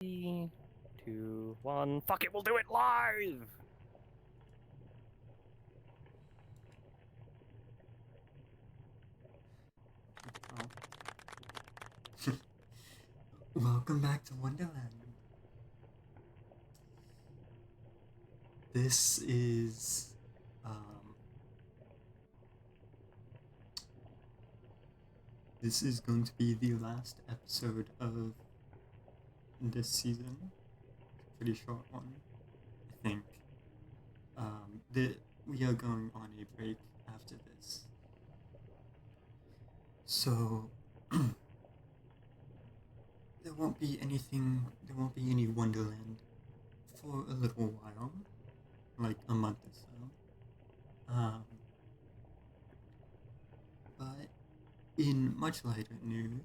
3, 2, 1. Fuck it, we'll do it live! Welcome back to Wonderland. This is going to be the last episode of this season. It's a pretty short one, I think. We are going on a break after this. So there won't be any Wonderland for a little while, like a month or so. But in much lighter news,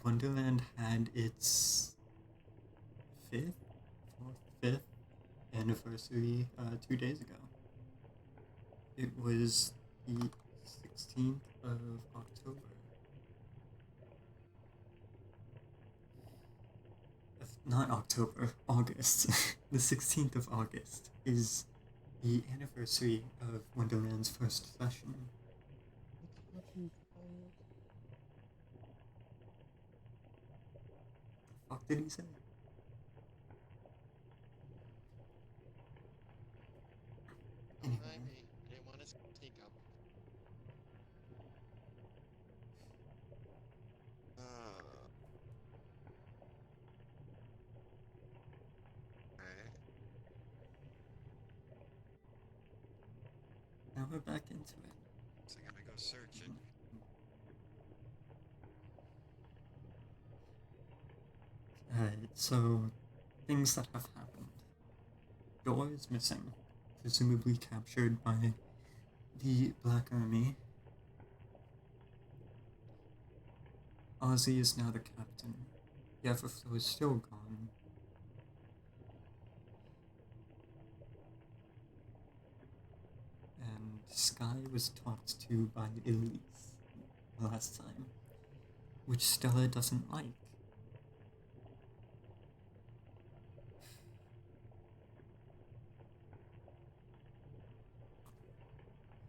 Wonderland had its fifth anniversary 2 days ago. It was the 16th of October. Not October, August. The 16th of August is the anniversary of Wonderland's first session. It's fucking tired. The fuck did he say? Anyway. Hi, me. I didn't want to sneak up. Okay. Now we're back into it. So I gotta go searching. Alright, so things that have happened. Door is missing, presumably captured by the Black Army. Ozzy is now the captain. Everflow is still gone. And Sky was talked to by Elise last time, which Stella doesn't like.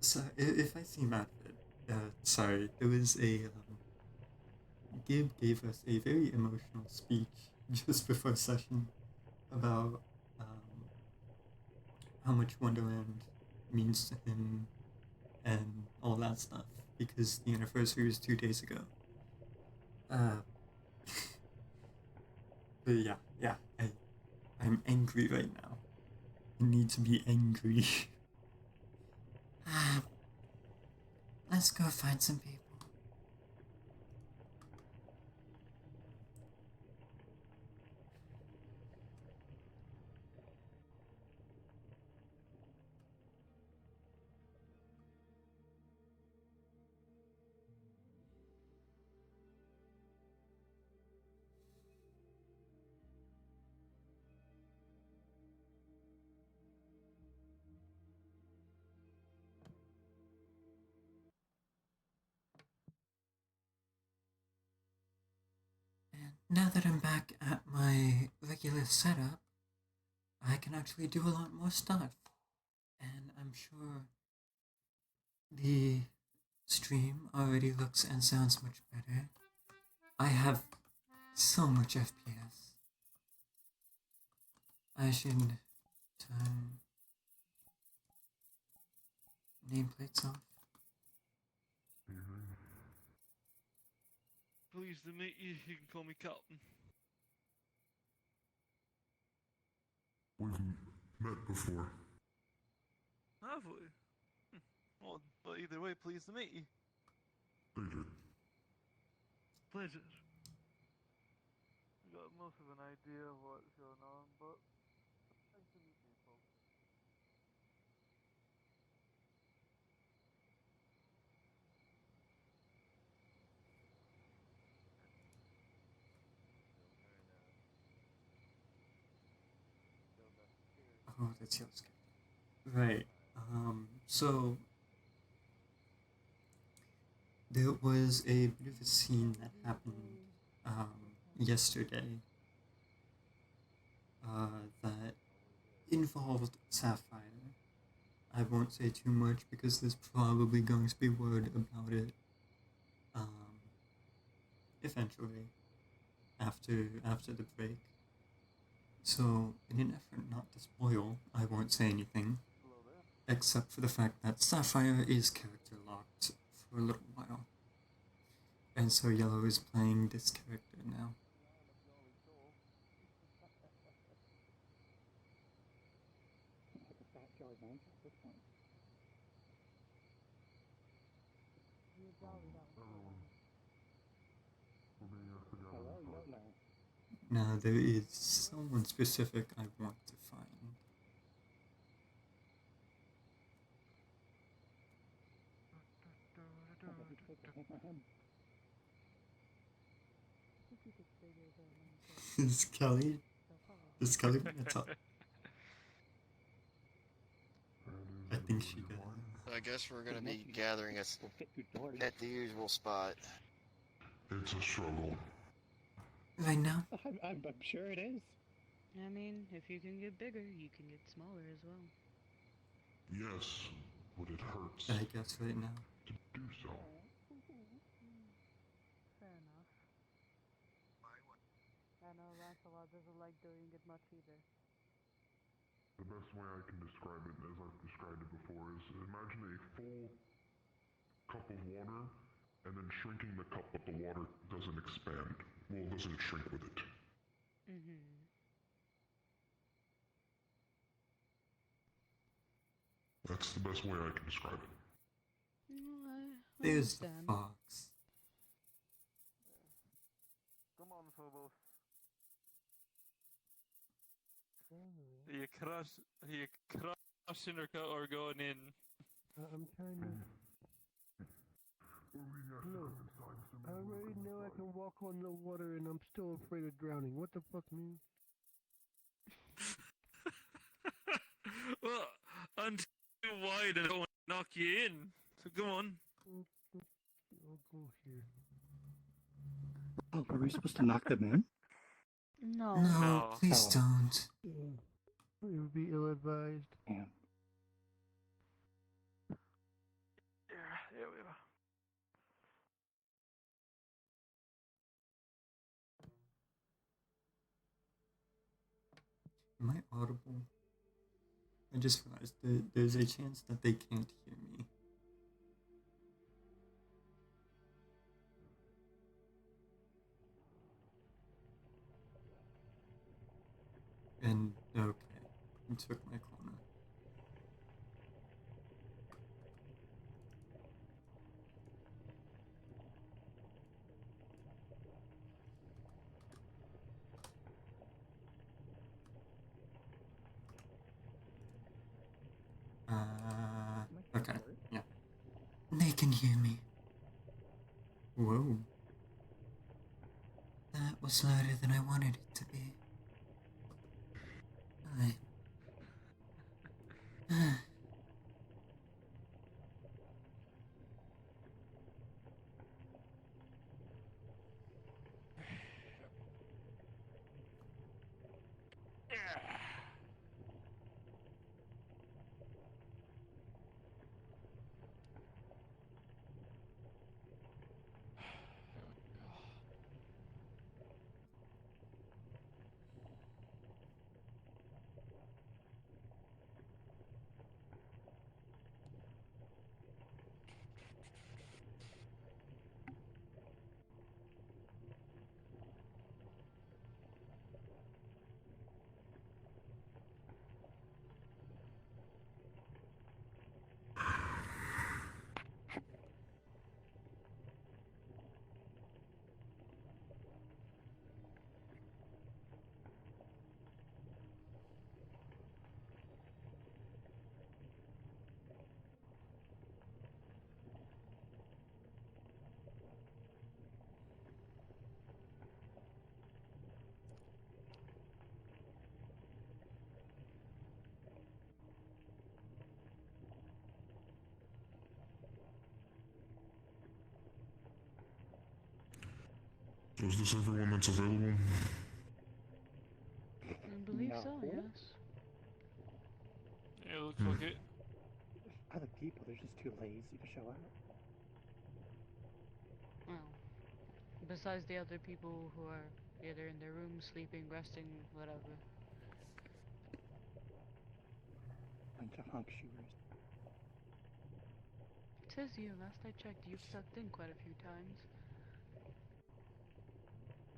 So, if I seem out of it, sorry, there was a, Gib gave us a very emotional speech just before session about how much Wonderland means to him and all that stuff, because the anniversary was 2 days ago. But yeah, I'm angry right now. I need to be angry. Let's go find some people. Now that I'm back at my regular setup, I can actually do a lot more stuff. And I'm sure the stream already looks and sounds much better. I have so much FPS. I should turn nameplates off. Pleased to meet you. You can call me Captain. We've met before. Have we? Well, but either way, pleased to meet you. Pleasure. Pleasure. I got most of an idea of what's going on, but nice to meet people. Oh, that's yours. Right. So there was a bit of a scene that happened yesterday that involved Sapphire. I won't say too much because there's probably going to be word about it eventually after the break. So, in an effort not to spoil, I won't say anything, except for the fact that Sapphire is character locked for a little while. And so Yellow is playing this character now. Now, there is someone specific I want to find. Is Kelly? Does Kelly want to talk? I think she does. I guess we're gonna be gathering us at the usual spot. It's a struggle. Right now? I'm sure it is. I mean, if you can get bigger, you can get smaller as well. Yes, but it hurts I guess right now. to do so. Fair enough. I know Lancelot doesn't like doing it much either. The best way I can describe it, as I've described it before, is imagine a full cup of water and then shrinking the cup, but the water doesn't expand. Well, it doesn't shrink with it. Mm-hmm. That's the best way I can describe it. I There's the understand. fox. Come on, Phobos. Are you crushing or going in? I'm trying to. No, I already know I can walk on the water and I'm still afraid of drowning. What the fuck, man? Well, I'm too wide and I don't want to knock you in. So come on. I'll go here. Oh, are we supposed to knock them in? No. No, No. please Oh. don't. It would be ill-advised. Yeah. There we are. Am I audible? I just realized there's a chance that they can't hear me. And, okay, I took my corner. Okay, yeah. They can hear me. Whoa. That was louder than I wanted it to be. So is this everyone that's available? I believe No. too lazy to show up. Well, besides the other people who are either in their room, sleeping, resting, whatever. Bunch of hunk shooters. Tis you, last I checked, you've sucked in quite a few times.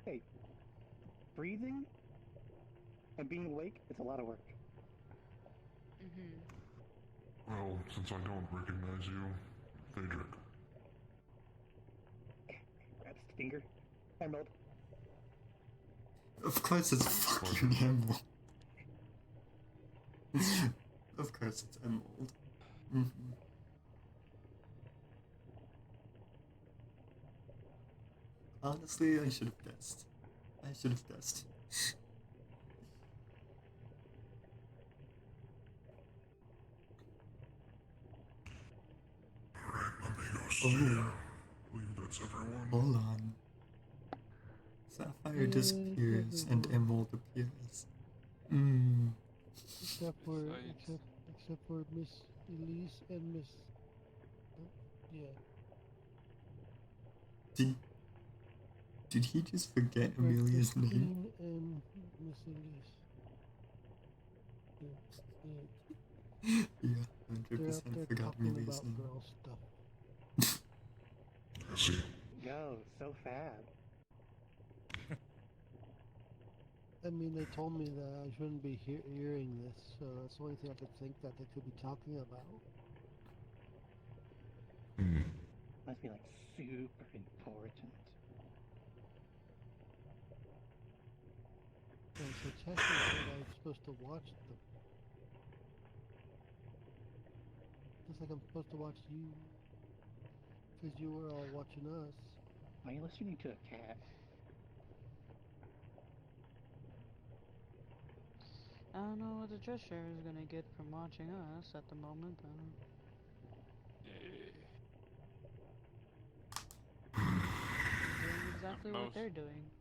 Hey, breathing and being awake, it's a lot of work. Mm-hmm. Well, since I don't recognize you, Phaedric. Grabs his finger. Emerald. Of course it's fucking Emerald. Of course it's Emerald. Mm-hmm. Honestly, I should have guessed. Alright, let me go see. Believe that's everyone. Hold on. Sapphire disappears and Emerald appears. Except for Miss Elise and Miss. Yeah. Did he just forget Amelia's name? Christine and Miss Elise. Yeah. Yeah, 100% forgot Amelia's name. Girl stuff. I see. Yo, so fab. I mean, they told me that I shouldn't be hearing this, so that's the only thing I could think that they could be talking about. Must be like super important. And so Chester said I was supposed to watch them. Just like I'm supposed to watch you. Because you were all watching us. Why are you listening to a cat? I don't know what the Cheshire is gonna get from watching us at the moment. I don't. Doing exactly what they're doing.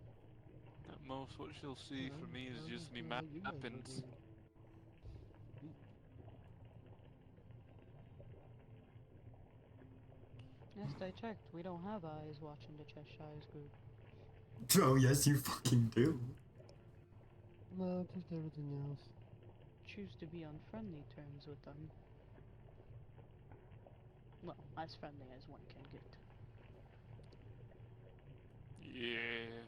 At most, what she'll see from me is just me mappings. Last I checked, we don't have eyes watching the Cheshire's group. Oh, yes, you fucking do. No, just everything else. Choose to be on friendly terms with them. Well, as friendly as one can get. Yeah.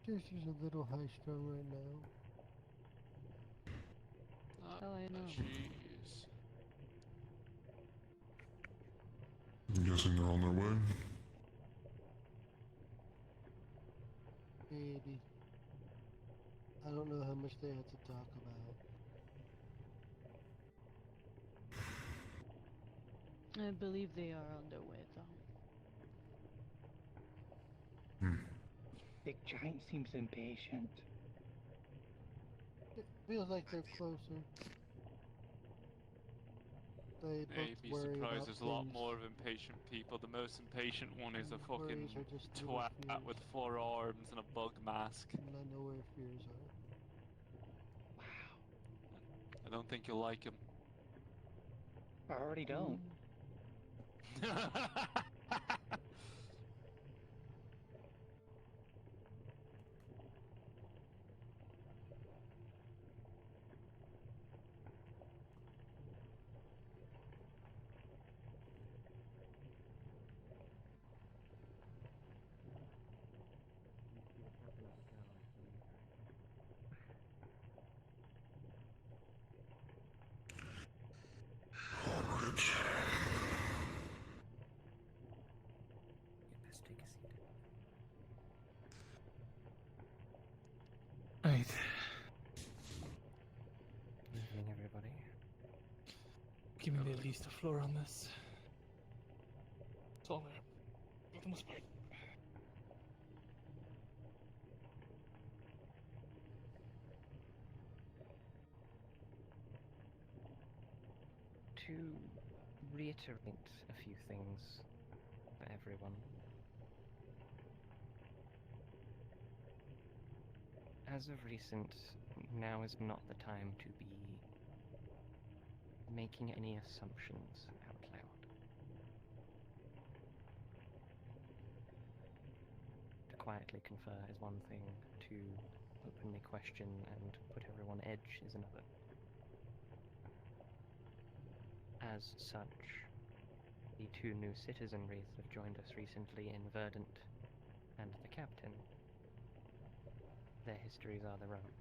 Chester's a little high strung right now. Hell, I know. She is. I'm guessing they're on their way. Maybe. I don't know how much they have to talk about. I believe they are on their way, though. Big Giant seems impatient. It feels like they're closer. They both You'd be worry surprised about there's a lot things. more of impatient people. The most impatient one is a fucking Worries are just little twat fears. with 4 arms and a bug mask. And I know where fears are. I don't think you'll like him. I already don't. Right. Evening, everybody. Give me at least a floor on this. It's all there. For the most part. To reiterate a few things for everyone. As of recent, now is not the time to be making any assumptions out loud. To quietly confer is one thing, to openly question and put everyone on edge is another. As such, the two new citizenries that have joined us recently in Verdant and the captain, their histories are their own.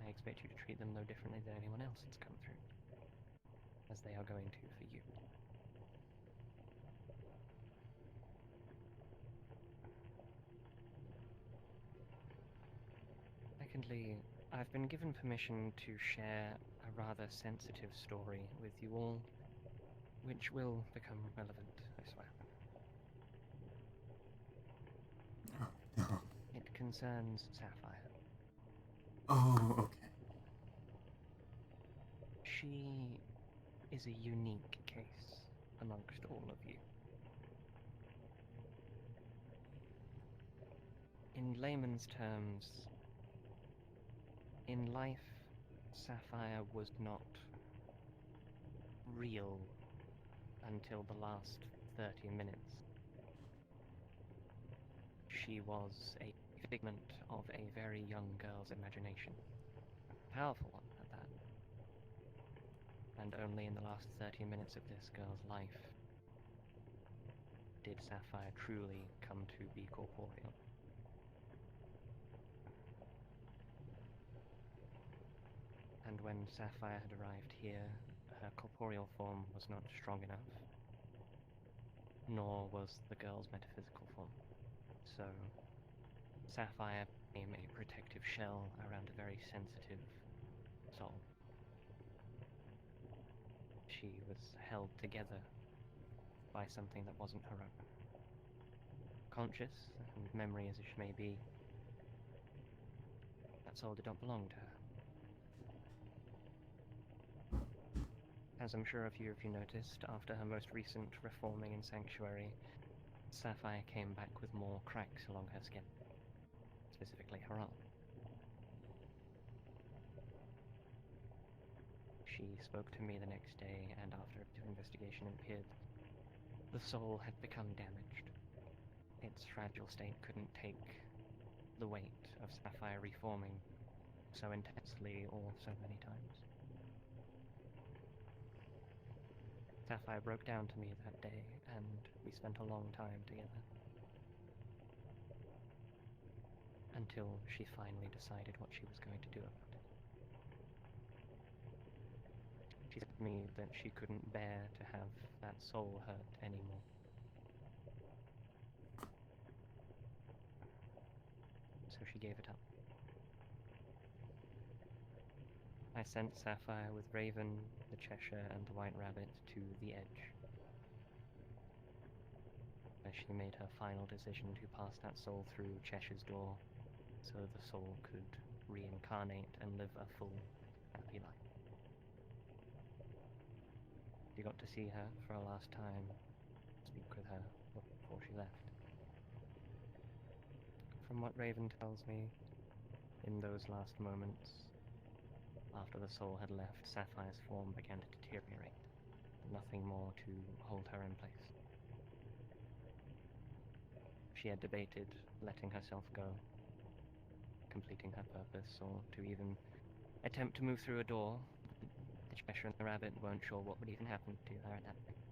I expect you to treat them no differently than anyone else that's come through, as they are going to for you. Secondly, I've been given permission to share a rather sensitive story with you all, which will become relevant, I swear. Oh, no. It concerns Sapphire. Oh, okay. She is a unique case amongst all of you. In layman's terms, in life, Sapphire was not real until the last 30 minutes. She was a figment of a very young girl's imagination. Powerful one at that. And only in the last 30 minutes of this girl's life did Sapphire truly come to be corporeal. And when Sapphire had arrived here, her corporeal form was not strong enough, nor was the girl's metaphysical form. So, Sapphire became a protective shell around a very sensitive soul. She was held together by something that wasn't her own. Conscious and memory as she may be, that soul did not belong to her. As I'm sure a few of you noticed, after her most recent reforming in Sanctuary, Sapphire came back with more cracks along her skin, specifically her arm. She spoke to me the next day, and after a bit of investigation it appeared the soul had become damaged. Its fragile state couldn't take the weight of Sapphire reforming so intensely or so many times. Sapphire broke down to me that day, and we spent a long time together. Until she finally decided what she was going to do about it. She said to me that she couldn't bear to have that soul hurt anymore. So she gave it up. I sent Sapphire with Raven, the Cheshire, and the White Rabbit to the Edge, where she made her final decision to pass that soul through Cheshire's door, so the soul could reincarnate and live a full, happy life. You got to see her for a last time, speak with her before she left. From what Raven tells me, in those last moments, after the soul had left, Sapphire's form began to deteriorate. Nothing more to hold her in place. She had debated letting herself go, completing her purpose, or to even attempt to move through a door. The Cheshire and the Rabbit weren't sure what would even happen to her at that point.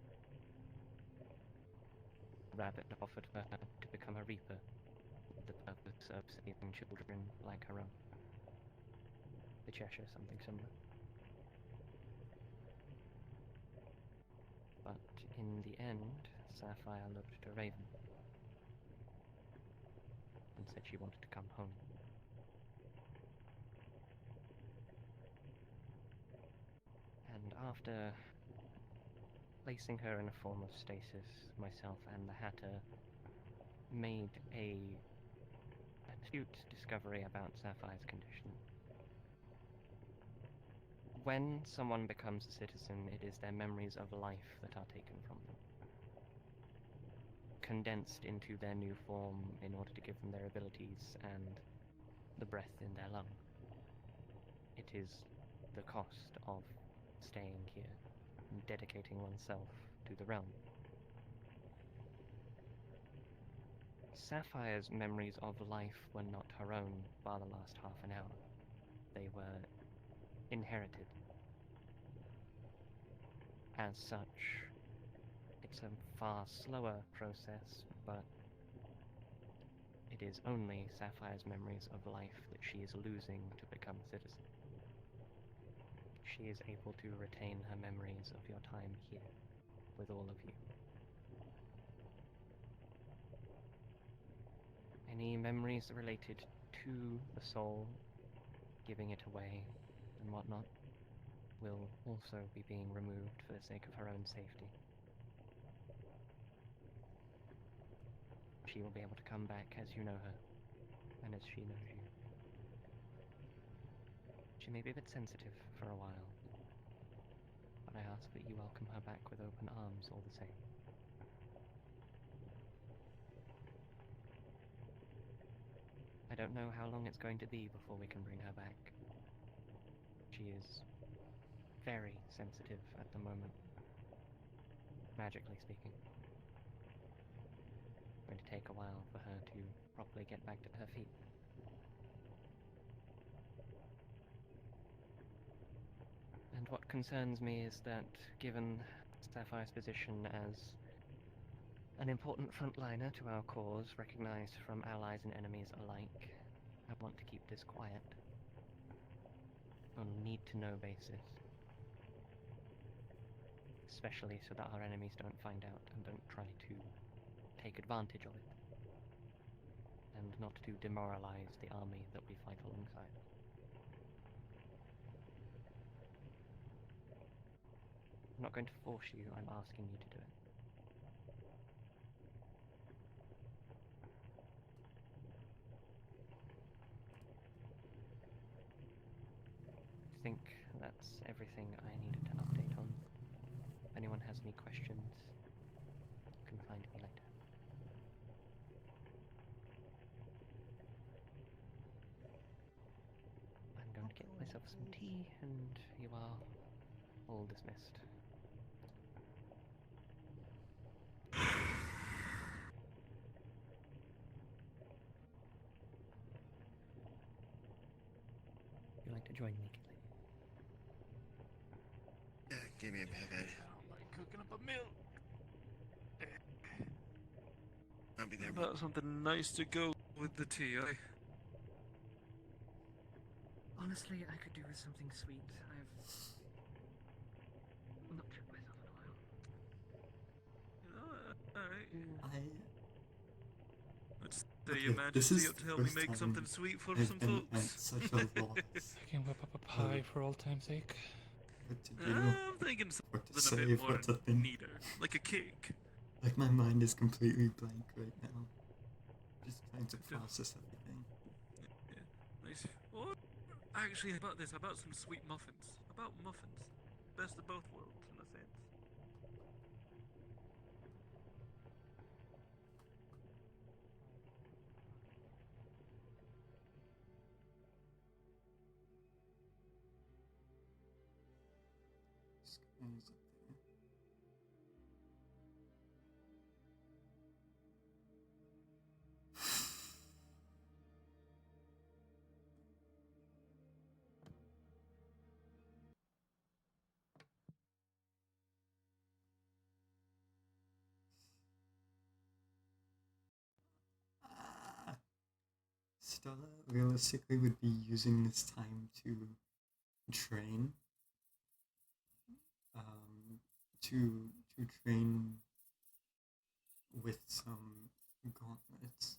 The Rabbit offered her to become a Reaper, with the purpose of saving children like her own. The Cheshire, something similar. But in the end, Sapphire looked to Raven and said she wanted to come home. And after placing her in a form of stasis, myself and the Hatter made a astute discovery about Sapphire's condition. When someone becomes a citizen, it is their memories of life that are taken from them, condensed into their new form in order to give them their abilities and the breath in their lung. it is the cost of staying here and dedicating oneself to the realm. Sapphire's memories of life were not her own by the last half an hour. They were inherited. As such, it's a far slower process, but it is only Sapphire's memories of life that she is losing to become a citizen. She is able to retain her memories of your time here with all of you. Any memories related to the soul, giving it away and whatnot, will also be being removed for the sake of her own safety. She will be able to come back as you know her, and as she knows you. She may be a bit sensitive for a while, but I ask that you welcome her back with open arms all the same. I don't know how long it's going to be before we can bring her back. She is very sensitive at the moment, magically speaking. It's going to take a while for her to properly get back to her feet. And what concerns me is that, given Sapphire's position as an important frontliner to our cause, recognized from allies and enemies alike, I want to keep this quiet. On a need-to-know basis. Especially so that our enemies don't find out and don't try to take advantage of it. And not to demoralize the army that we fight alongside. I'm not going to force you, I'm asking you to do it. I think that's everything I needed to update on. If anyone has any questions, you can find me later. I'm going to get myself some tea, and you are all dismissed. Would you like to join me, Gilly? Yeah, give me a minute. I don't like cooking up a meal. I'll be there. About something nice to go with the tea, eh? Honestly, I could do with something sweet. I've not checked myself in a while. You know, alright. Let's say your This majesty is will the tell me first make time something sweet for I've some been at folks. such a loss. I can whip up a pie for old time's sake. What to do, I'm thinking what to something a say, bit more what to think. neater, like a cake. Like my mind is completely blank right now. Just trying to process everything. Yeah, nice. Or actually, how about this? How about some sweet muffins? How about muffins? Best of both worlds, in a sense. Screens up there. Stella realistically would be using this time to train. To train with some gauntlets.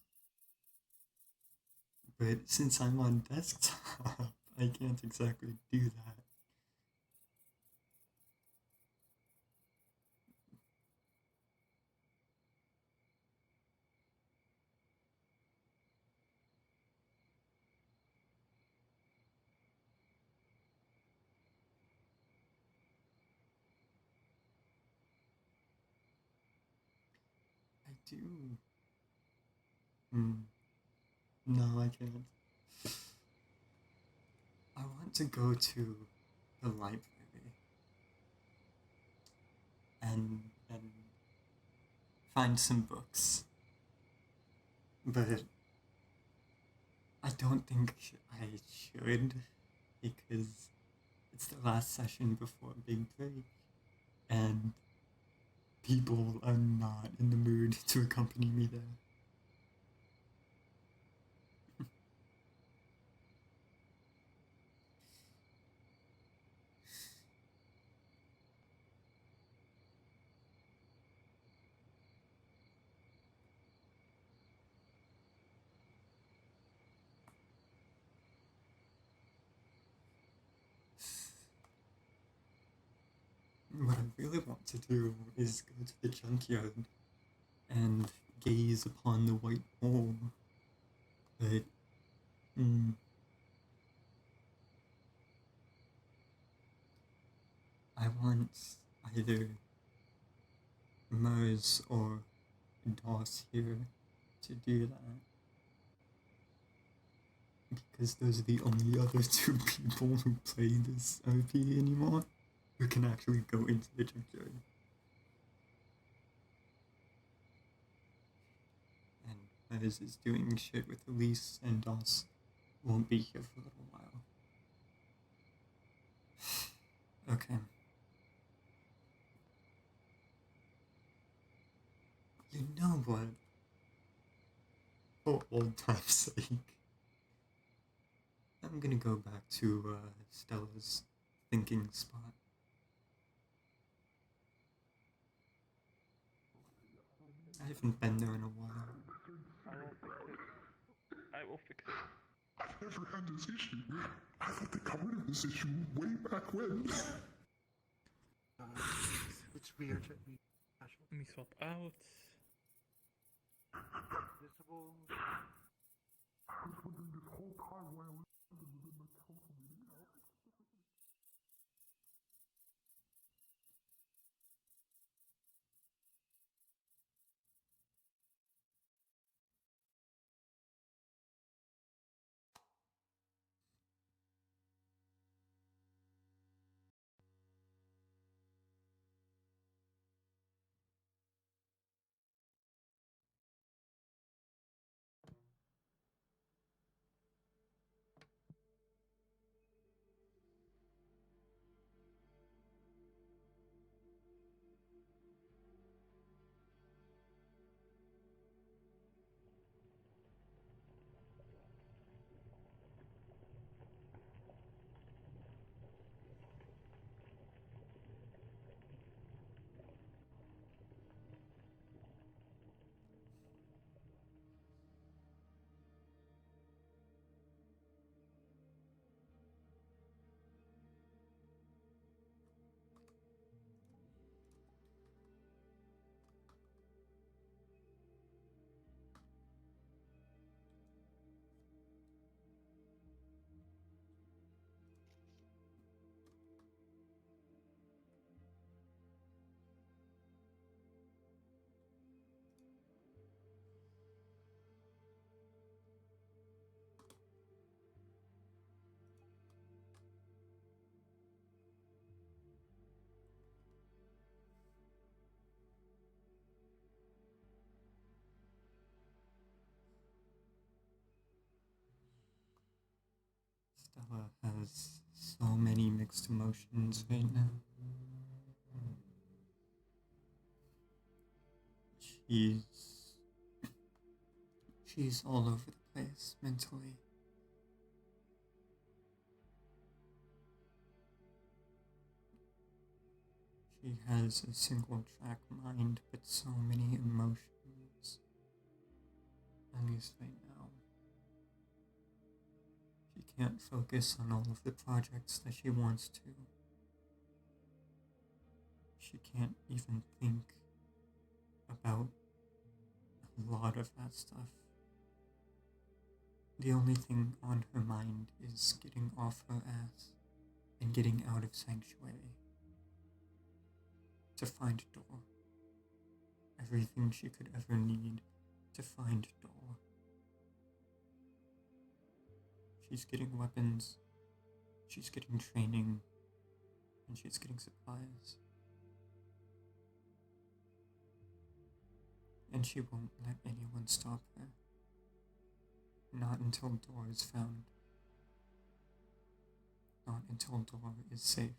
But since I'm on desktop, I can't exactly do that. I do. No, I can't. I want to go to the library and find some books. But I don't think I should, because it's the last session before big break, and people are not in the mood to accompany me there. What I really want to do is go to the junkyard and gaze upon the white hole, but I want either Mers or Doss here to do that, because those are the only other two people who play this RP anymore who can actually go into the junkyard. And Mers is doing shit with Elise, and Doss won't be here for a little while. Okay. You know what? For old time's sake, I'm gonna go back to Stella's thinking spot. I haven't been there in a while. I will fix it. I've never had this issue. I thought they got rid of this issue way back when. It's weird that we Let me swap out. visible. I was wondering this whole time why I was within the council meeting. Stella has so many mixed emotions right now. She's all over the place mentally. She has a single track mind, but so many emotions. At least right now. She can't focus on all of the projects that she wants to. She can't even think about a lot of that stuff. The only thing on her mind is getting off her ass and getting out of Sanctuary. To find Door. Everything she could ever need to find Door. She's getting weapons. She's getting training and she's getting supplies. And she won't let anyone stop her. Not until Dor is found. Not until Dor is safe.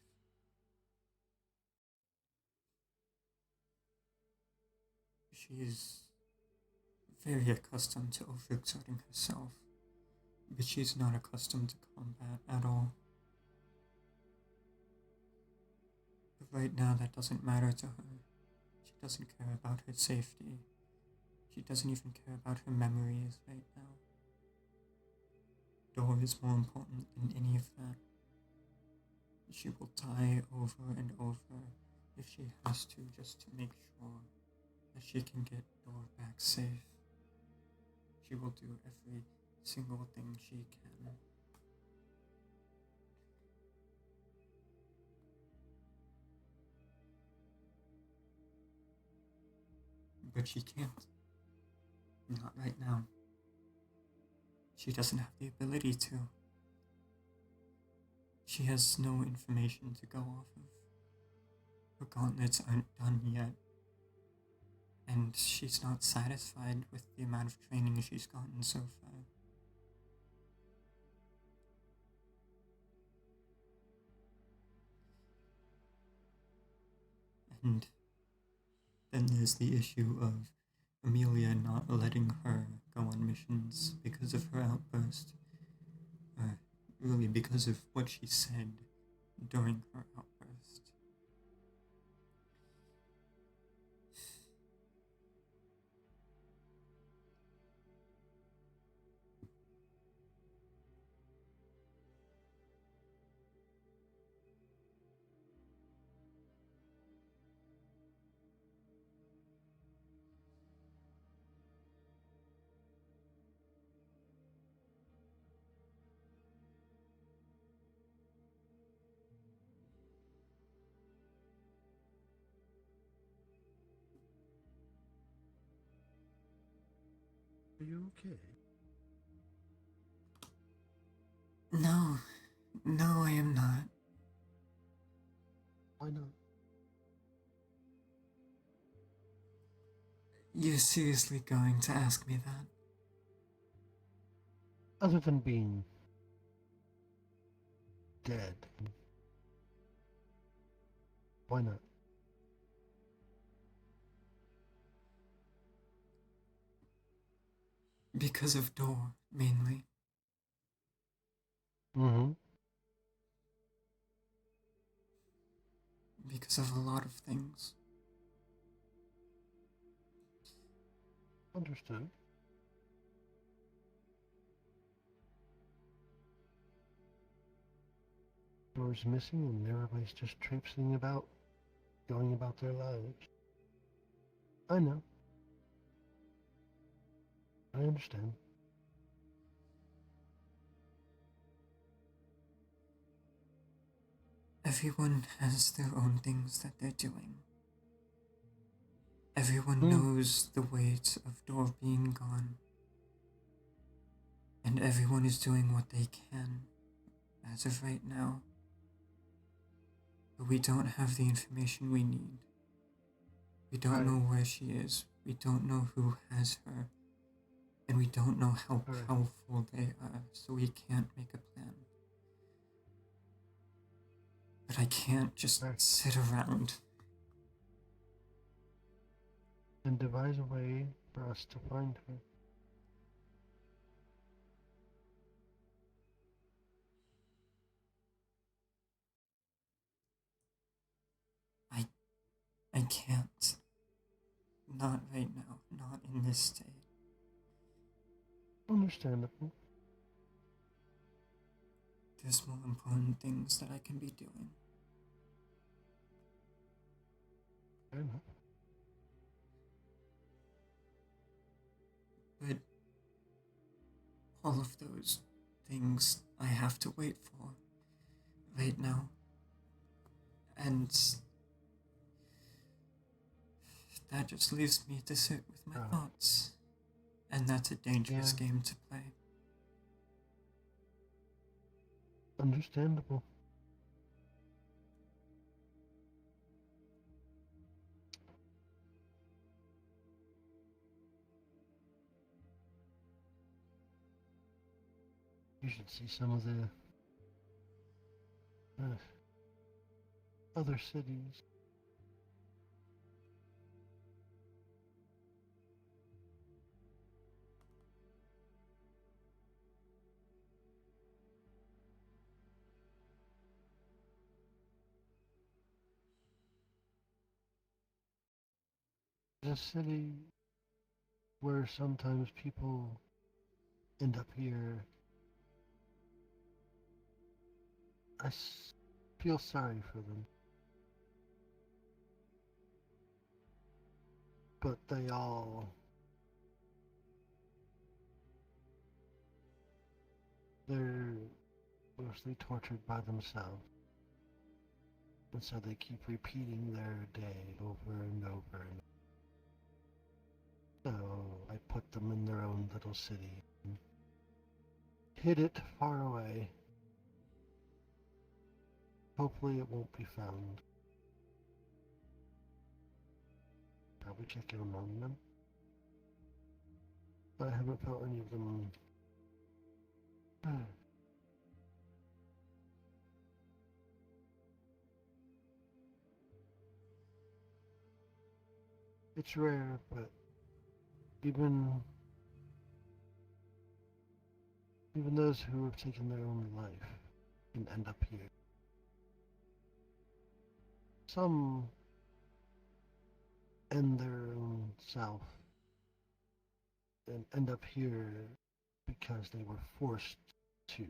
She is very accustomed to overexerting herself, but she's not accustomed to combat at all. But right now that doesn't matter to her. She doesn't care about her safety. She doesn't even care about her memories right now. Dor is more important than any of that. She will die over and over if she has to, just to make sure that she can get Dor back safe. She will do every single thing she can. But she can't. Not right now. She doesn't have the ability to. She has no information to go off of. Her gauntlets aren't done yet. And she's not satisfied with the amount of training she's gotten so far. And then there's the issue of Amelia not letting her go on missions because of her outburst. Really because of what she said during her outburst. Are you okay? No, I am not. Why not? You're seriously going to ask me that? Other than being dead. Why not? Because of Dor, mainly. Mm-hmm. Because of a lot of things. Understood. Door's missing and everybody's just traipsing about, going about their lives. I know. I understand. Everyone has their own things that they're doing. Everyone knows the weight of Dor being gone. And everyone is doing what they can, as of right now. But we don't have the information we need. We don't know where she is. We don't know who has her. And we don't know how powerful they are, so we can't make a plan. But I can't just sit around. And devise a way for us to find her. I can't. Not right now. Not in this state. Understandable. There's more important things that I can be doing. Fair enough. But all of those things I have to wait for right now. And that just leaves me to sit with my thoughts. And that's a dangerous game to play. Understandable. You should see some of the other cities. There's a city where sometimes people end up here. Feel sorry for them. But they're mostly tortured by themselves. And so they keep repeating their day over and over. So I put them in their own little city. And hid it far away. Hopefully it won't be found. Probably check in among them. But I haven't felt any of them. It's rare, but even those who have taken their own life can end up here. Some end their own self and end up here because they were forced to.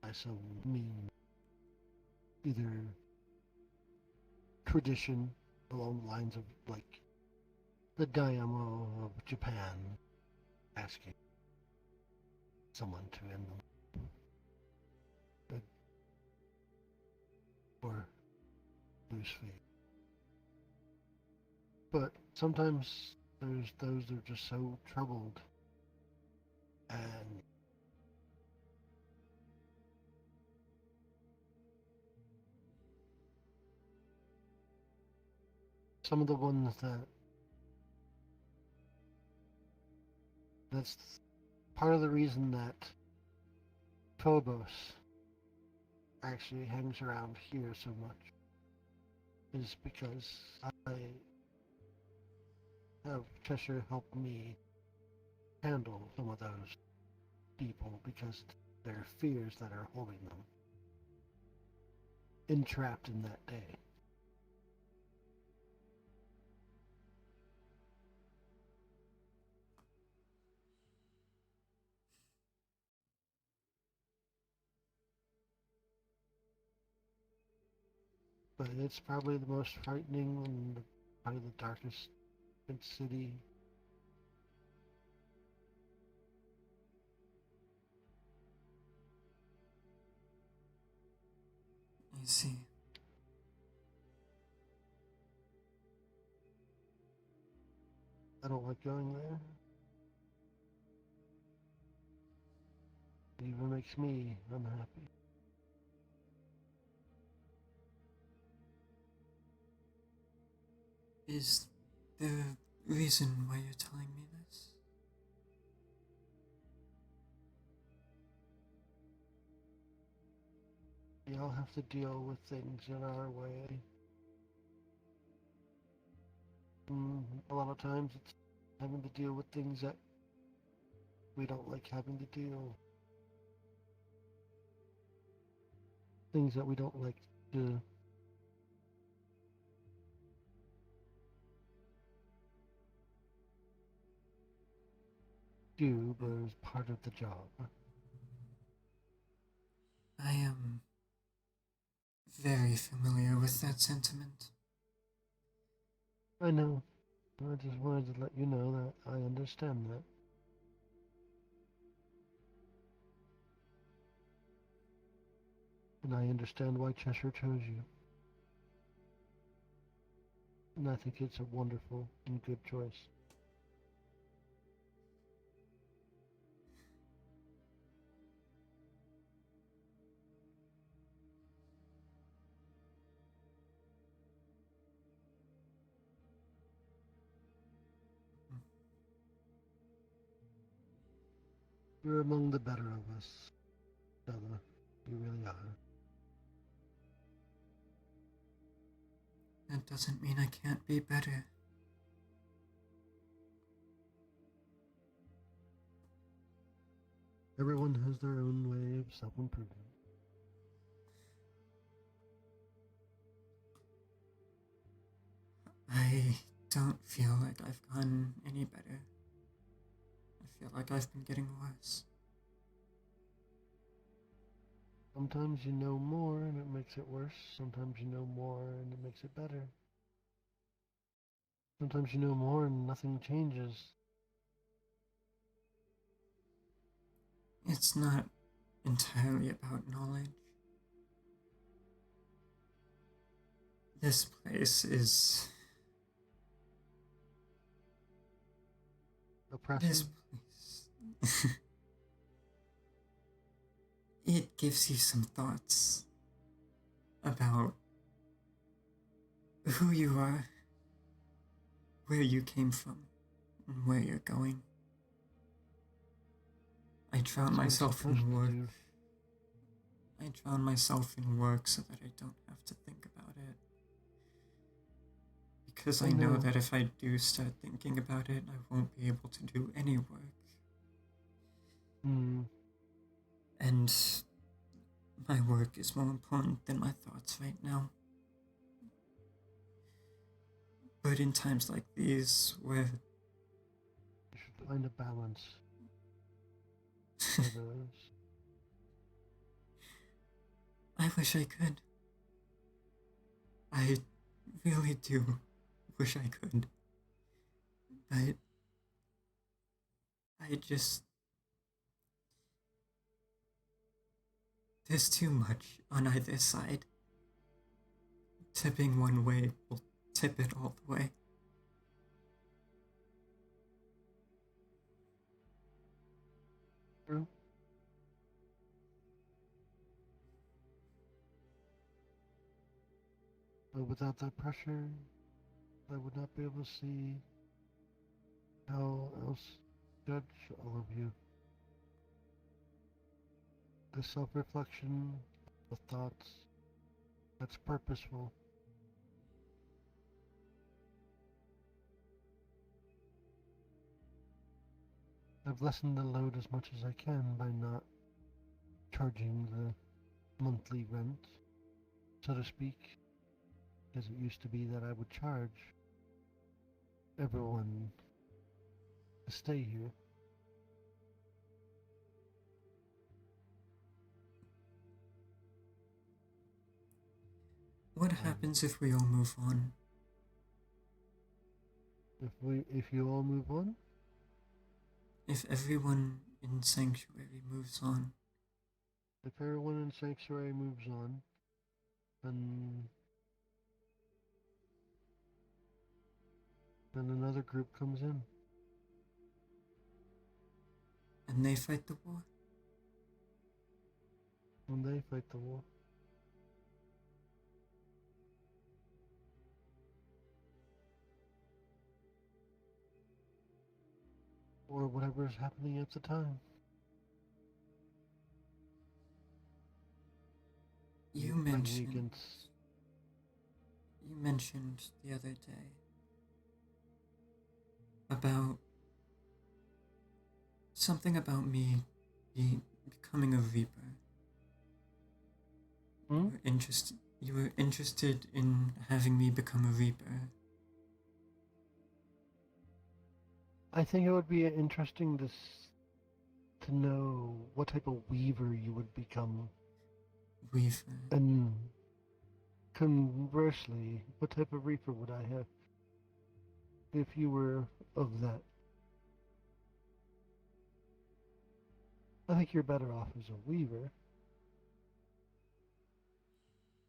I so mean either tradition along the lines of like the Daimyo of Japan asking someone to end them, or lose faith. But sometimes there's those that are just so troubled and some of the ones that's part of the reason that Phobos actually hangs around here so much is because I have Cheshire help me handle some of those people because there are fears that are holding them entrapped in that day. But it's probably the most frightening and probably the darkest city. I see. I don't like going there. It even makes me unhappy. Is there a reason why you're telling me this? We all have to deal with things in our way. A lot of times it's having to deal with things that we don't like having to deal. Things that we don't like to do, but it's part of the job. I am very familiar with that sentiment. I know. I just wanted to let you know that I understand that. And I understand why Cheshire chose you. And I think it's a wonderful and good choice. You're among the better of us, Stella. You really are. That doesn't mean I can't be better. Everyone has their own way of self-improvement. I don't feel like I've gotten any better. I feel like I've been getting worse. Sometimes you know more and it makes it worse. Sometimes you know more and it makes it better. Sometimes you know more and nothing changes. It's not entirely about knowledge. This place is... Oppressive? This place... It gives you some thoughts about who you are, where you came from, and where you're going. I drown myself in work. I drown myself in work so that I don't have to think about it. Because I know that if I do start thinking about it, I won't be able to do any work. And my work is more important than my thoughts right now. But in times like these, where... You should find a balance. For those. I wish I could. I really do wish I could. But I just... There's too much on either side. Tipping one way will tip it all the way. True. But without that pressure, I would not be able to see how else judge all of you. The self-reflection, the thoughts, that's purposeful. I've lessened the load as much as I can by not charging the monthly rent, so to speak, because it used to be that I would charge everyone to stay here. What happens if we all move on? If you all move on? If everyone in Sanctuary moves on? If everyone in Sanctuary moves on, then another group comes in. And they fight the war? And they fight the war. Or whatever is happening at the time. You mentioned the other day about something about me becoming a Reaper. You were interested in having me become a Reaper. I think it would be interesting to know what type of weaver you would become. Weaver. And conversely, what type of reaper would I have if you were of that? I think you're better off as a weaver.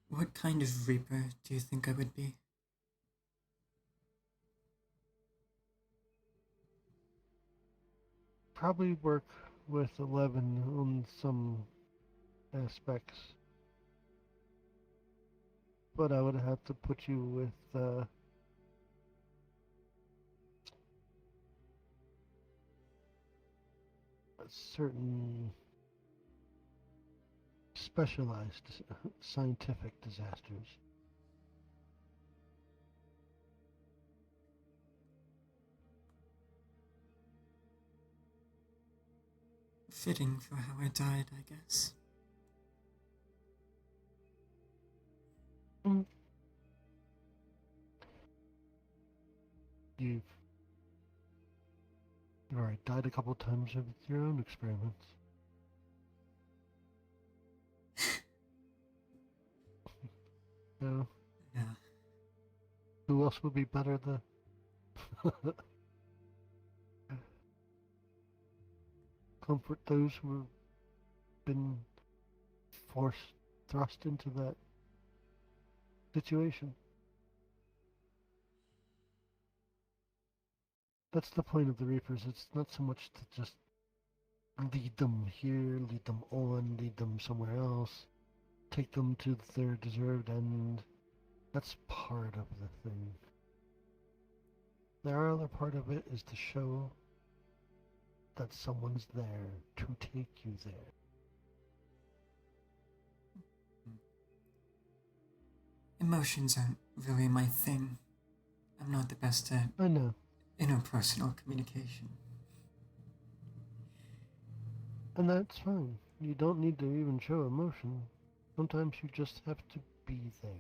What kind of Reaper do you think I would be? Probably work with 11 on some aspects. But I would have to put you with certain specialized scientific disasters. Fitting for how I died, I guess. Mm. You've already died a couple times with your own experiments. So, Yeah. who else would be better to comfort those who have been thrust into that situation? That's the point of the Reapers. It's not so much to just lead them here, lead them on, lead them somewhere else, take them to their deserved end. That's part of the thing. The other part of it is to show that someone's there to take you there. Emotions aren't really my thing. I'm not the best at I know. interpersonal communication. And that's fine. You don't need to even show emotion. Sometimes you just have to be there.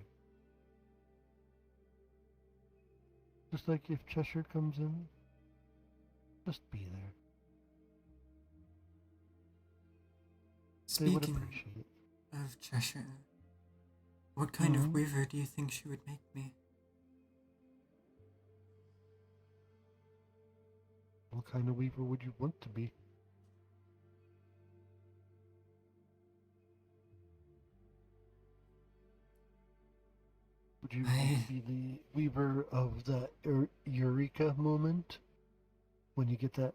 Just like if Cheshire comes in, just be there. They would Speaking appreciate it. of Cheshire, what kind of weaver do you think she would make me? What kind of weaver would you want to be? Would you want to be the weaver of the Eureka moment? When you get that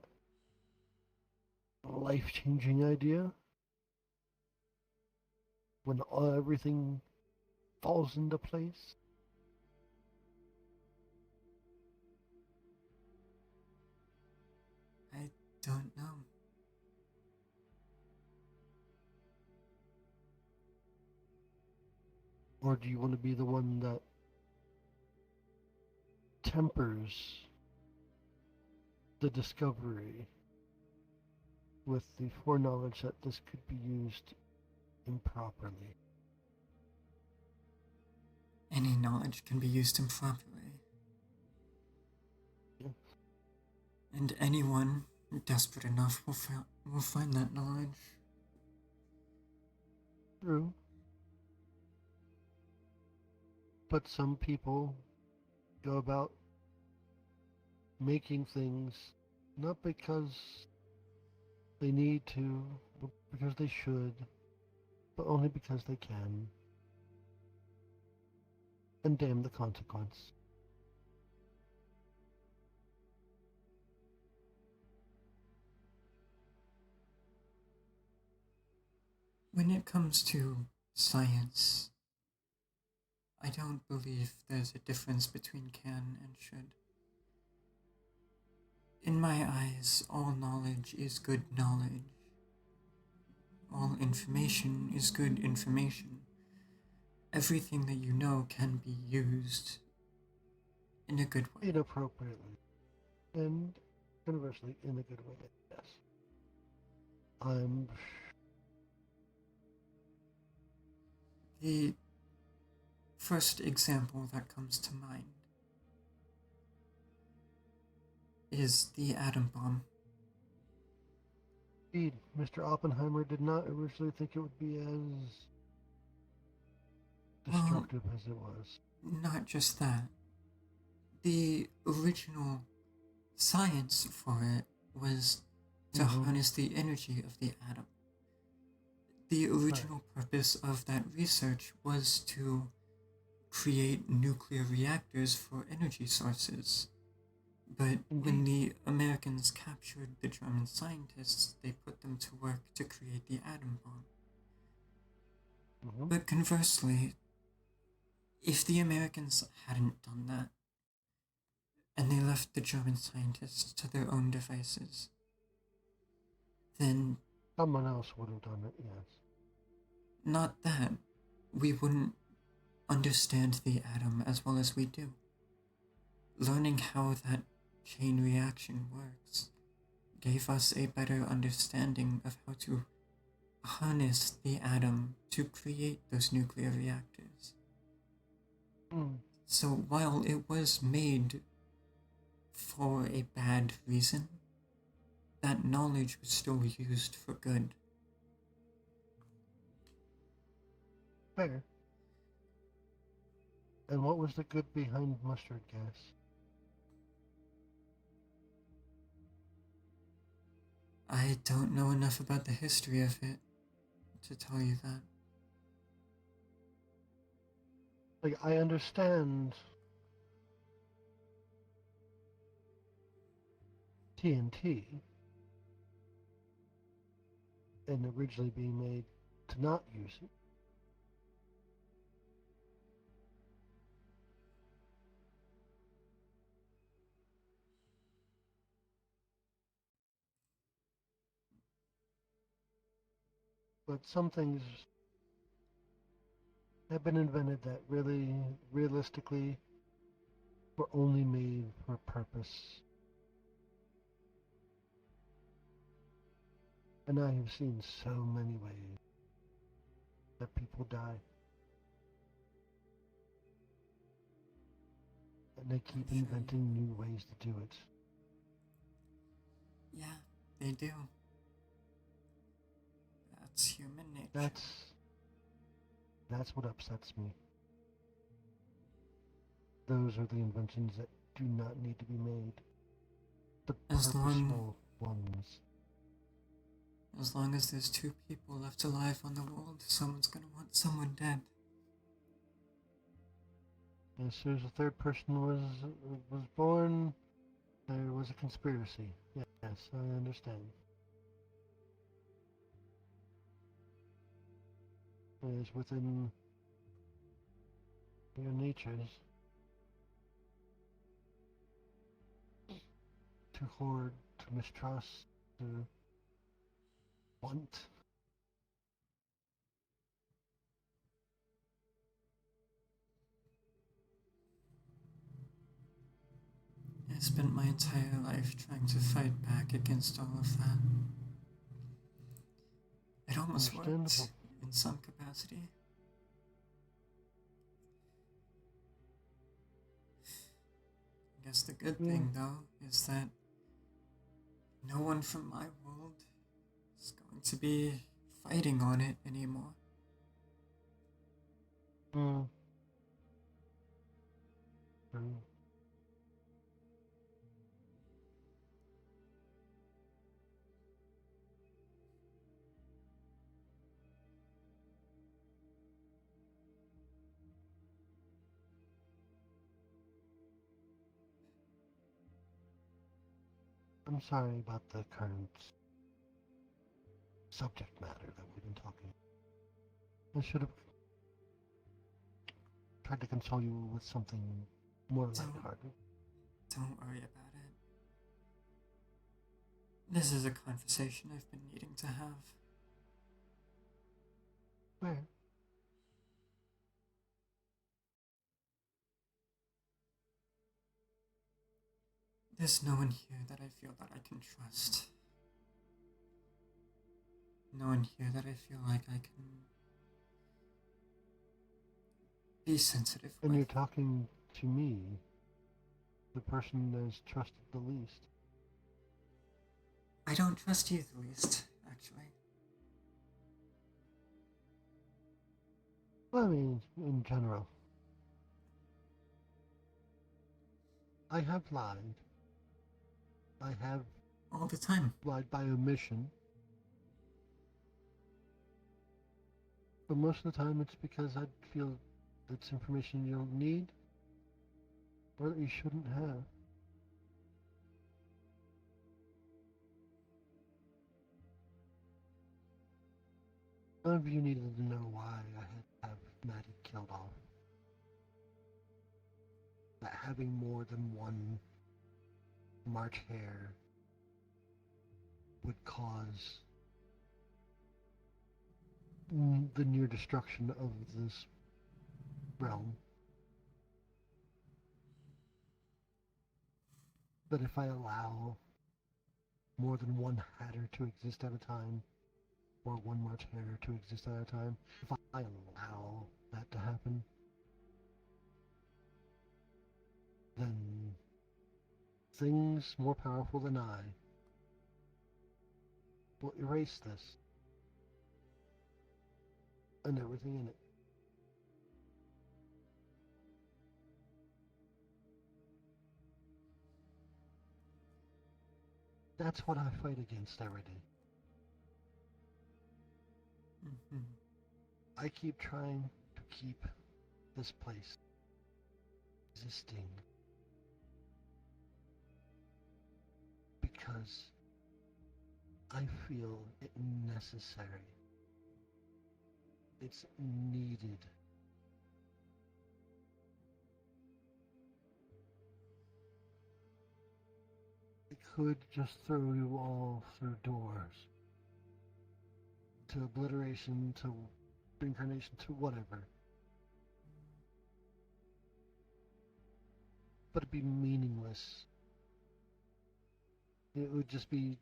life-changing idea? When everything falls into place? I don't know. Or do you want to be the one that tempers the discovery with the foreknowledge that this could be used improperly? Any knowledge can be used improperly. Yeah. And anyone desperate enough will find that knowledge. True. But some people go about making things not because they need to, but because they should, but only because they can. And damn the consequence. When it comes to science, I don't believe there's a difference between can and should. In my eyes, all knowledge is good knowledge. All information is good information. Everything that you know can be used in a good way. Inappropriately. And conversely, in a good way, yes. The first example that comes to mind is the atom bomb. Indeed, Mr. Oppenheimer did not originally think it would be as destructive as it was. Not just that. The original science for it was to harness the energy of the atom. The original purpose of that research was to create nuclear reactors for energy sources. But when the Americans captured the German scientists, they put them to work to create the atom bomb. But conversely, if the Americans hadn't done that, and they left the German scientists to their own devices, then Someone else would have done it, yes. not that. We wouldn't understand the atom as well as we do. Learning how that chain reaction works gave us a better understanding of how to harness the atom to create those nuclear reactors. So while it was made for a bad reason, that knowledge was still used for good. Fair. And what was the good behind mustard gas? I don't know enough about the history of it to tell you that. Like, I understand TNT and originally being made to not use it. But some things have been invented that really, realistically, were only made for a purpose. And I have seen so many ways that people die. And they keep inventing new ways to do it. Yeah, they do. That's human nature. That's what upsets me. Those are the inventions that do not need to be made. The purposeful ones. As long as there's two people left alive on the world, someone's gonna want someone dead. As soon as the third person was born, there was a conspiracy. Yes, I understand. It is within your natures to hoard, to mistrust, to want. I spent my entire life trying to fight back against all of that. It almost worked in some capacity. I guess the good thing, though, is that no one from my world is going to be fighting on it anymore. True. I'm sorry about the current subject matter that we've been talking about. I should have tried to console you with something more lighthearted. Don't worry about it. This is a conversation I've been needing to have. Where? There's no one here that I feel that I can trust. No one here that I feel like I can be sensitive with. And you're talking to me, the person that is trusted the least. I don't trust you the least, actually. Well, I mean, in general. I have lied. I have all the time. Lied by omission. But most of the time it's because I feel it's information you don't need or that you shouldn't have. None of you needed to know why I had to have Maddie killed off. That having more than one March hare would cause the near destruction of this realm. But if I allow more than one Hatter to exist at a time, or one March Hare to exist at a time, if I allow that to happen, then things more powerful than I will erase this and everything in it. That's what I fight against every day. Mm-hmm. I keep trying to keep this place existing because I feel it necessary. It's needed. I could just throw you all through doors. To obliteration, to reincarnation, to whatever. But it'd be meaningless. It would just be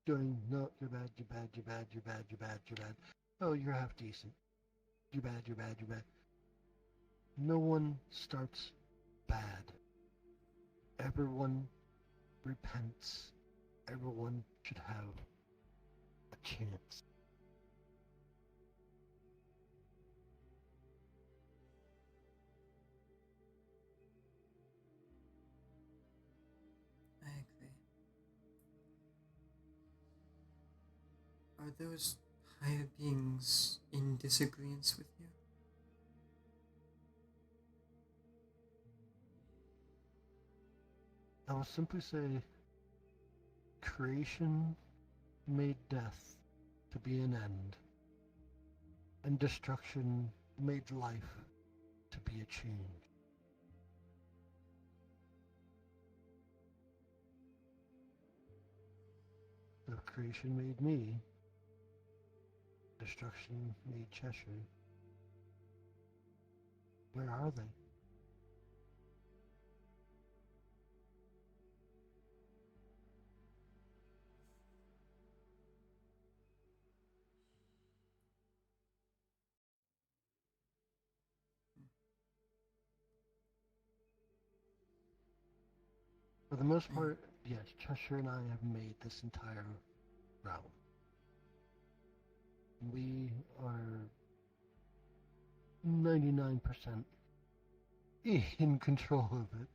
going, no, you're bad, you're bad, you're bad, you're bad, you're bad, you're bad. Oh, you're half decent. You're bad, you're bad, you're bad. No one starts bad. Everyone repents. Everyone should have a chance. I agree. Are those higher beings in disagreement with you? I will simply say, creation made death to be an end, and destruction made life to be a change. So creation made me, destruction made Cheshire. Where are they? For the most part, yes, Cheshire and I have made this entire realm. We are 99% in control of it.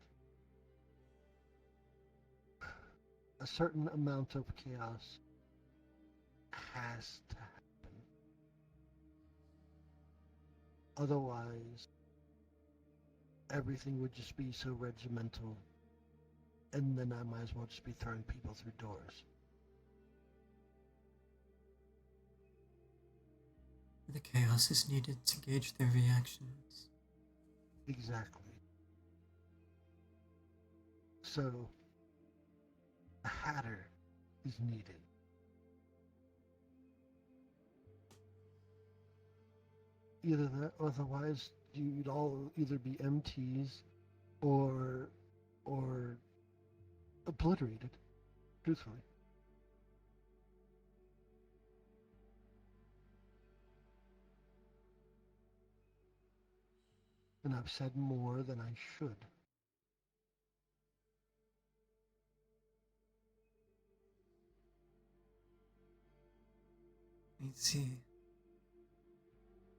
A certain amount of chaos has to happen. Otherwise, everything would just be so regimental, and then I might as well just be throwing people through doors. The chaos is needed to gauge their reactions. Exactly. So, a Hatter is needed. Either that, otherwise you'd all either be MTs or obliterated, truthfully. And I've said more than I should. I see.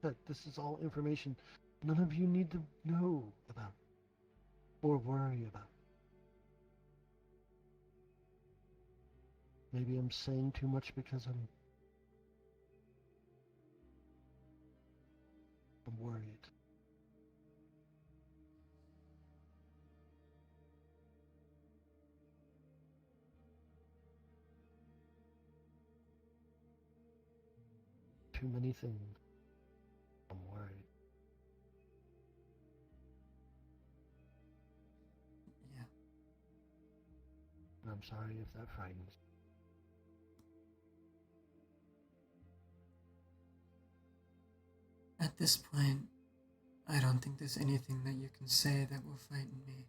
But this is all information none of you need to know about or worry about. Maybe I'm saying too much because I'm worried. Too many things. I'm worried. Yeah. And I'm sorry if that frightens. At this point, I don't think there's anything that you can say that will frighten me.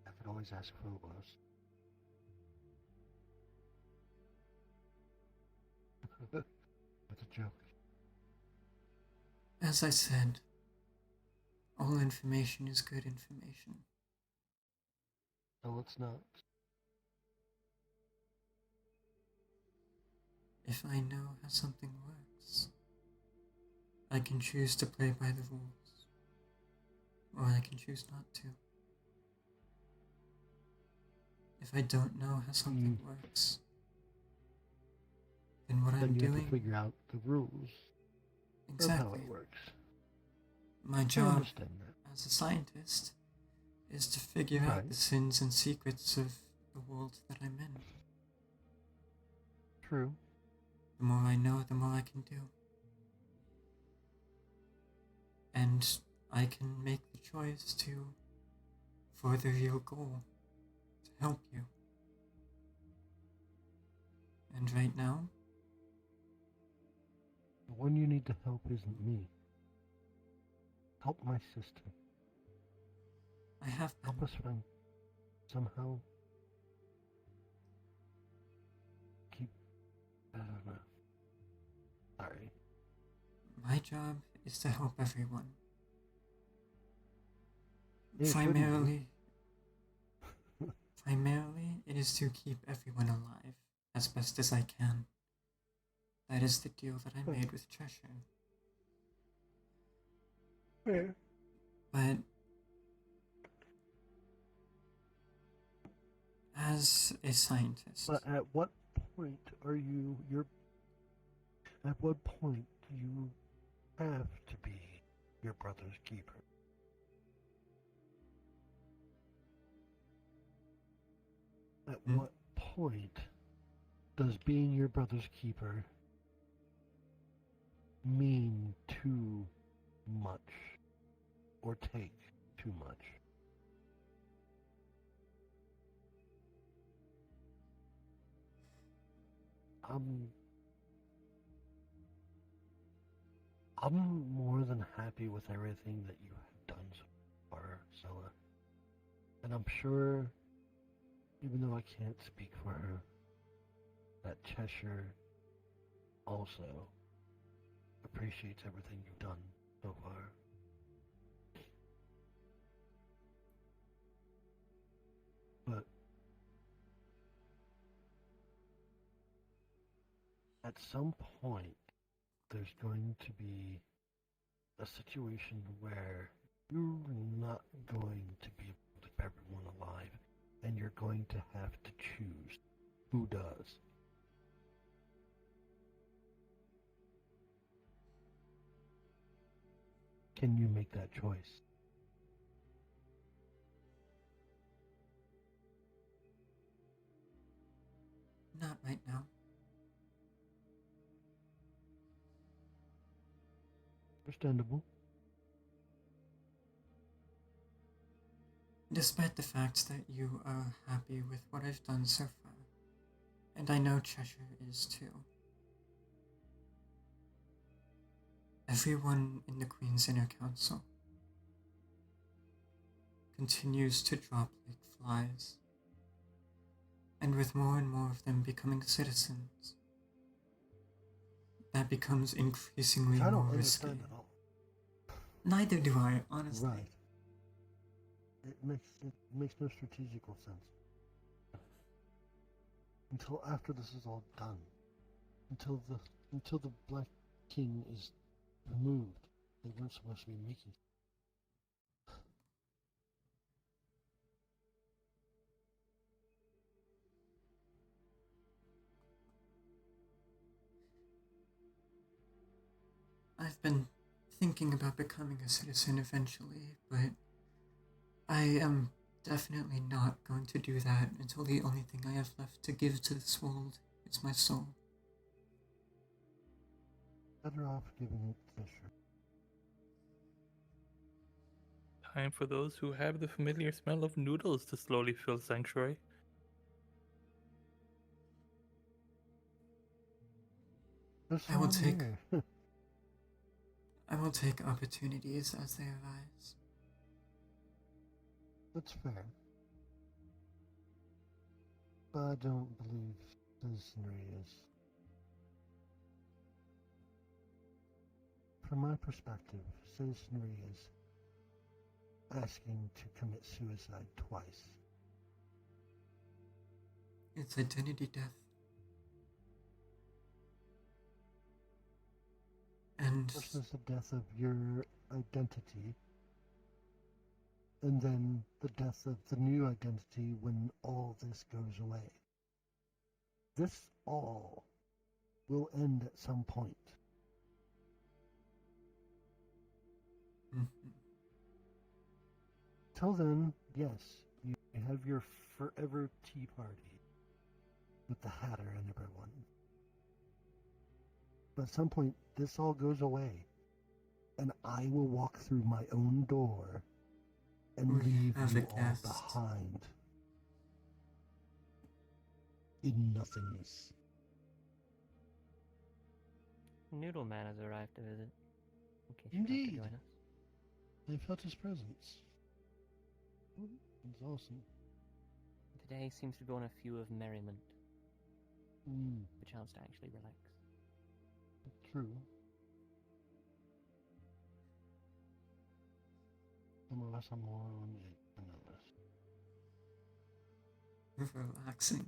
I could always ask Phobos. It's a joke. As I said, all information is good information. No, it's not. If I know how something works, I can choose to play by the rules, or I can choose not to. If I don't know how something works, then what I'm you doing... have to figure out the rules of how it works. My job as a scientist is to figure out the sins and secrets of the world that I'm in. True. The more I know, the more I can do. And I can make the choice to further your goal, to help you. And right now, the one you need to help isn't me. Help my sister. I have been. Help us find somehow keep... I don't know. Sorry. My job is to help everyone. Yeah, Primarily, it is to keep everyone alive as best as I can. That is the deal that I made with Cheshire. Fair. But as a scientist... But at what point are you... At what point do you have to be your brother's keeper? At what point does being your brother's keeper mean too much or take too much? I'm more than happy with everything that you have done so far, Stella. And I'm sure, even though I can't speak for her, that Cheshire also appreciates everything you've done so far. But at some point, there's going to be a situation where you're not going to be able to keep everyone alive, and you're going to have to choose who does. Can you make that choice? Not right now. Understandable. Despite the fact that you are happy with what I've done so far, and I know Cheshire is too, everyone in the Queen's Inner Council continues to drop like flies, and with more and more of them becoming citizens, that becomes increasingly I don't more risky. understand at all. Neither do I, honestly. Right. It makes no strategical sense. Until after this is all done. Until the Black King is removed. They weren't supposed to be making. I've been thinking about becoming a citizen eventually, but I am definitely not going to do that until the only thing I have left to give to this world is my soul. Better off giving it to Fisher. Time for those who have the familiar smell of noodles to slowly fill Sanctuary. There's I will someone take- here. I will take opportunities as they arise. That's fair. But I don't believe citizenry is. From my perspective, citizenry is asking to commit suicide twice. It's identity death. And First is the death of your identity, and then the death of the new identity when all this goes away. This all will end at some point. Mhm. Till then, yes, you have your forever tea party with the Hatter and everyone. But at some point, this all goes away, and I will walk through my own door and We leave have you a all guest. behind in nothingness. Noodle Man has arrived to visit. In case Indeed. you'd like to join us. I felt his presence. It's awesome. Today seems to be on a few of merriment. Mm, A chance to actually relax. true. Some of us are more on it than others. relaxing.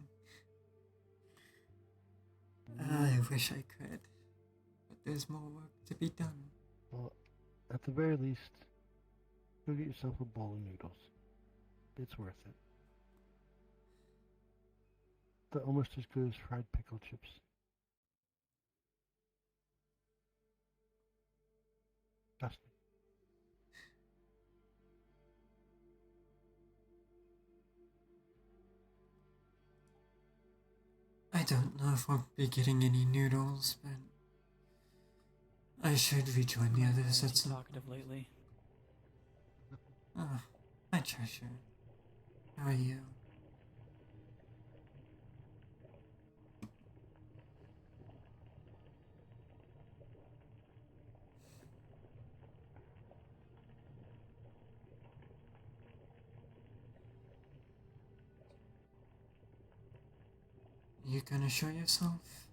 I wish I could, but there's more work to be done. Well, at the very least, go get yourself a bowl of noodles. It's worth it. They're almost as good as fried pickle chips. Trust me. I don't know if I'll be getting any noodles, but I should rejoin the others at some talkative lately. Oh, my treasure. How are you? You gonna show yourself?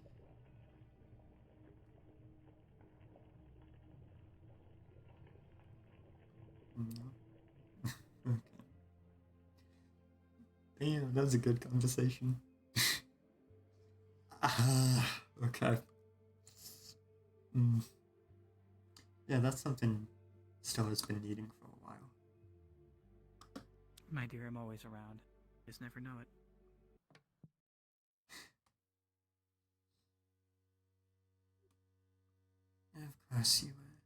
No. Okay. Damn, that was a good conversation. Okay. Yeah, that's something Stella's been needing for a while. My dear, I'm always around. Just never know it. Of course you were.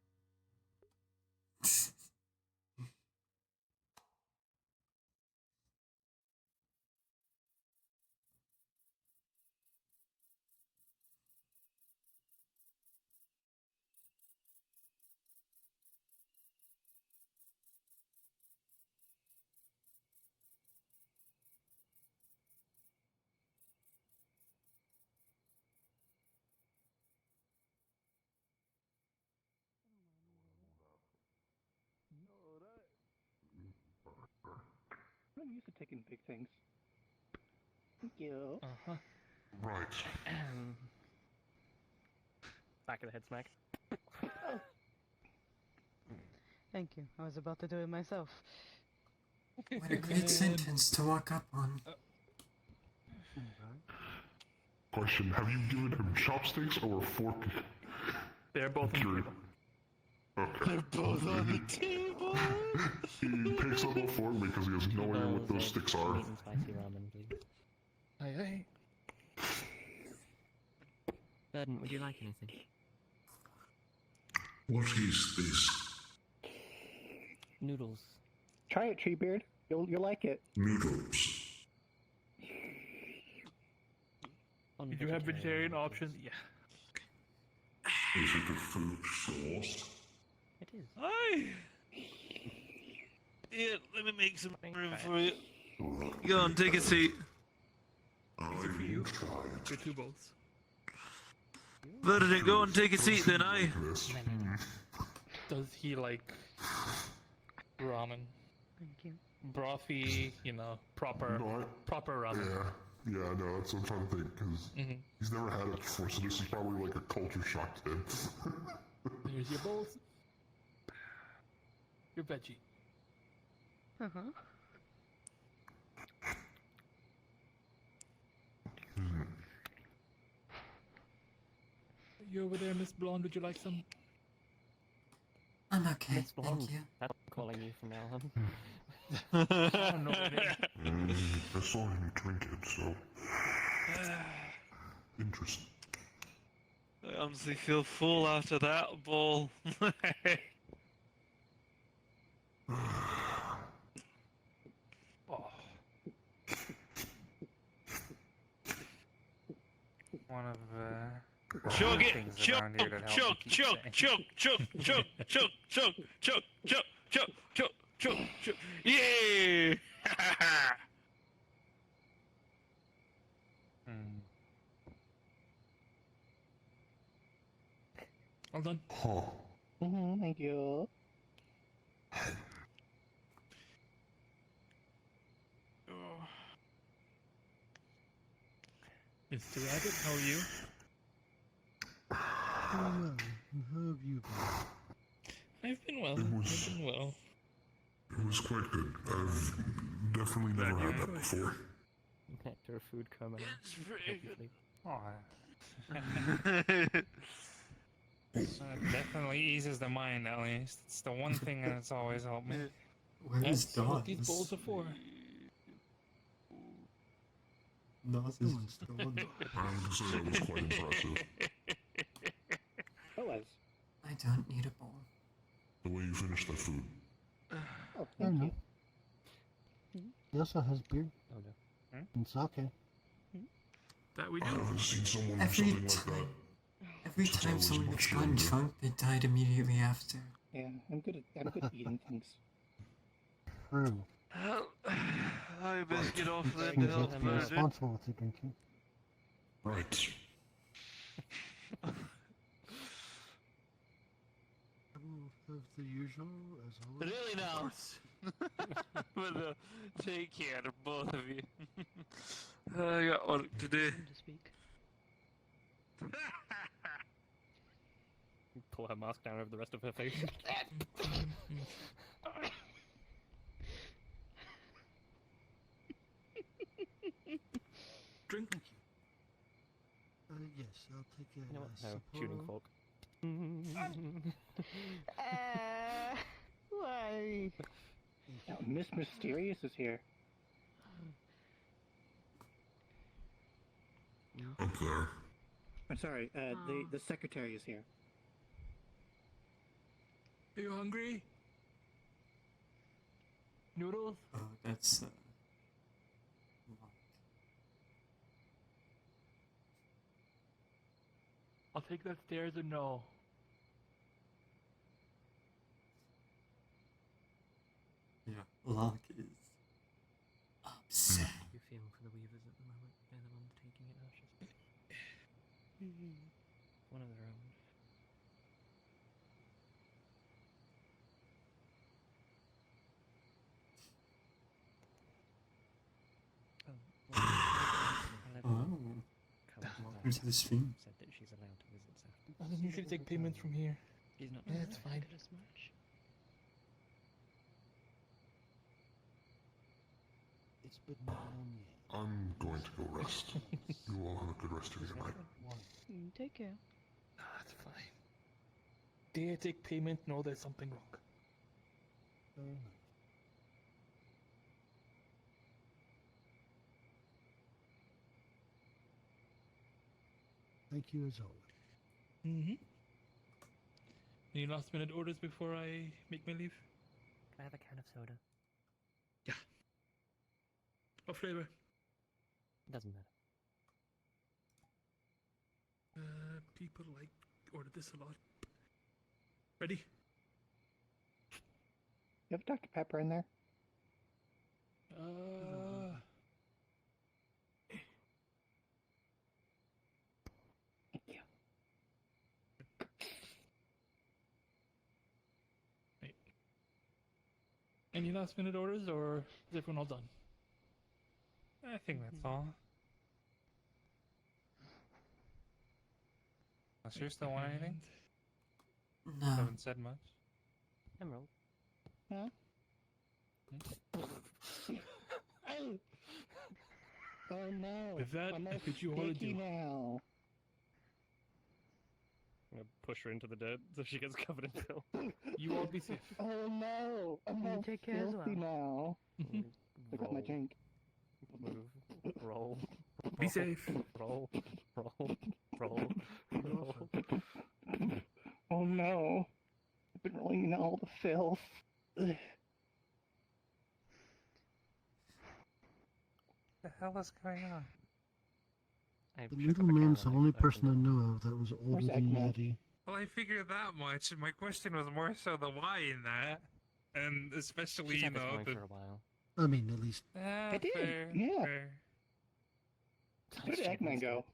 I'm used to taking big things. Thank you. Uh-huh. Right. Back of the head smack. Thank you. I was about to do it myself. What a great sentence to walk up on. Question, have you given him chopsticks or a fork? They're both on the Curious. table. Okay. They're both on the table. He picks up a fork because he has no idea what those sticks are. Meat and spicy ramen, please. Aye, aye. Burden, would you like anything? What is this? Noodles. Try it, Treebeard. You'll like it. Noodles. Did you have vegetarian options? Yeah. Is it a food source? It is. Hi! Here, let me make some Thanks, room Pat. for you. Alright. Go on, take a seat. I it for you? will try For it. two bowls. Vernon, go and take a seat then, aye? Does he like ramen? Thank you. Brothy, you know, proper ramen. Yeah, no, that's what I'm trying to think, because he's never had it before, so this is probably like a culture shock to him. Here's your bowls. Your veggie. Uh-huh. You over there, Miss Blonde? Would you like some? I'm okay, Miss Blonde. thank you. That's calling you from now on. I don't know what it is. I saw him drink it, so... Interesting. I honestly feel full after that ball. Oh. One of Chug it! things Chug! around here that Chug! helps me keep Chug! sane. Chug! Chug! Chug! Chug! Chug! Chug! Chug! Chug! Chug! Chug! Chug! Yeah! All done. Huh. Thank you. Mr. Rabbit, how are you? How have you been? I've been well. It was- I've been well. It was quite good. I've definitely never had that before. Nectar of food coma. It's pretty good. Definitely eases the mind, at least. It's the one thing that's always helped me. Where is That's what these Dawes? bowls are for. Dawes is Someone's still on. I have to say that was quite impressive. That was. I don't need a bowl. The way you finished that food. Oh, I thank know. you. He also has beer. Oh no. And sake. That we I do. haven't seen someone do Every something like that. time, every Since I time was someone much gets gotten younger. drunk, they died immediately after. Yeah, I'm good at eating things. True. Well, I best get off then to Seems help like to be Vernon. responsible with the drinking. Right. I will have the usual, as always. Really now? Well, take care, both of you. I got work to do. Time to speak. Pull her mask down over the rest of her face. Drink. Yes, I'll take a You know what? No, Sapporo. tuning fork. Why? Now, Miss Mysterious is here. Up there. I'm sorry, the secretary is here. Are you hungry? Noodles? Oh, that's I'll take that stairs or no? yeah. Locke is upset. You feel for the weavers at the moment. They're the ones taking it anxiously. One of their own. Welcome to the stream. Said that she's allowed to visit Seth. I don't usually take payments from here. He's not. Yeah, it's fine. As much. It's been long yet. I'm going to go rest. You all have a good rest of your night. Take care. No, that's fine. Did I take payment? No, there's something wrong. Fair enough. Thank you as always. Mm-hmm. Any last minute orders before I make my leave? Can I have a can of soda? What flavor? Doesn't matter. People like order this a lot. Ready? You have Dr. Pepper in there? Uh, Thank you. Any last minute orders, or is everyone all done? I think that's all. Unless you still want anything? No. Haven't said much. Emerald. Huh? Oh no! With that, I'm I all bid you all sticky adieu. now. I'm gonna push her into the dirt so she gets covered in filth. You all be safe. Oh no! I'm You all take care as filthy now. Mhm. I got my drink. Move. Roll. Be safe. Roll. Roll. Roll. Roll. Oh no! I've been rolling in all the filth. Ugh. What the hell is going on? I The shook up a middleman's the can and I only opened person I it. know of that was older Where's than Eggman? Yeti. Well, I figured that much. My question was more so the why in that. And especially, She's you had this know, going the... for a while. I mean, at least I did, fair, yeah. fair. Where did Eggman go?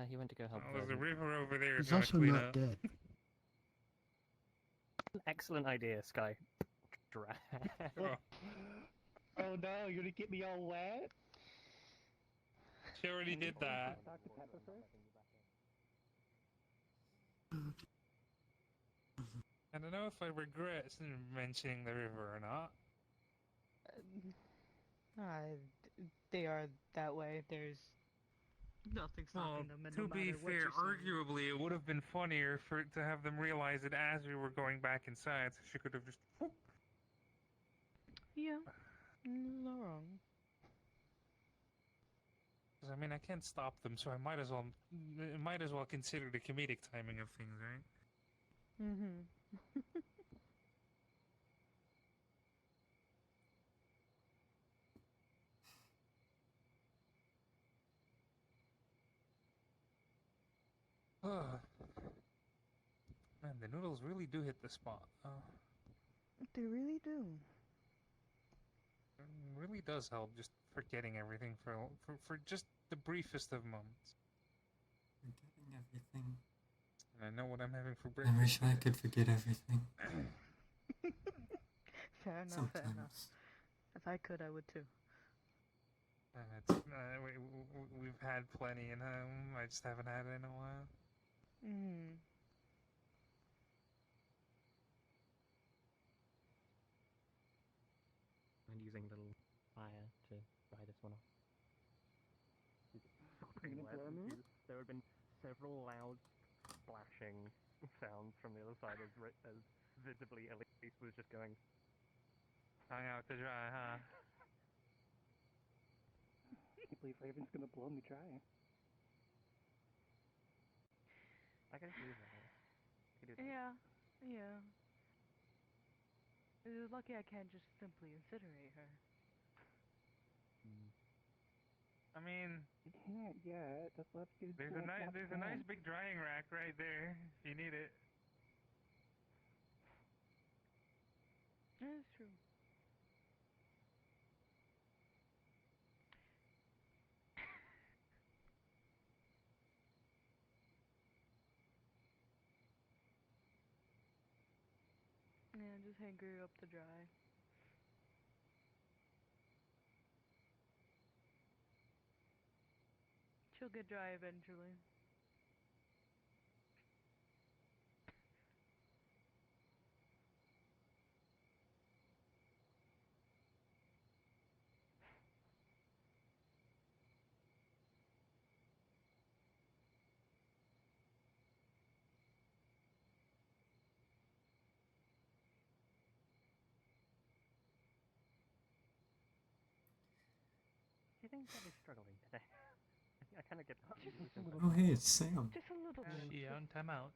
He went to go help. Oh, there's a Verdant. river over there. he's Gonna also clean not up. dead. Excellent idea, Sky. Drag. Oh, Oh no, you're gonna get me all wet? she already did that. Dr. Pepper first? I don't know if I regret mentioning the river or not. They are that way. There's nothing Well, stopping them, and to no be matter what fair, you're saying. arguably it would have been funnier to have them realize it as we were going back inside, so she could have just. Whoop. Yeah, no wrong. 'Cause, I mean, I can't stop them, so I might as well consider the comedic timing of things, right? Mm-hmm. Man, the noodles really do hit the spot. They really do. It really does help just forgetting everything for just the briefest of moments. Forgetting everything. And I know what I'm having for I breakfast. wish I could forget everything. Fair enough, fair enough. Sometimes. If I could, I would too. We've had plenty in home. I just haven't had it in a while. Mm. I'm using little fire to dry this one off. You're gonna blow me? There have been several loud splashing sounds from the other side as visibly Elise was just going. Hung out to dry, huh? I can't believe Raven's gonna blow me dry. I can just leave her. I can do that. Yeah, yeah. It's lucky I can't just simply incinerate her. I mean, You can't yet. That's what you there's a nice big drying rack right there if you need it. That's true. Yeah, just hang her up to dry. She'll get dry eventually. Do you think Debbie's struggling today? I kind of get that. Oh, hey, it's Sam. Just a little bit. She on timeout.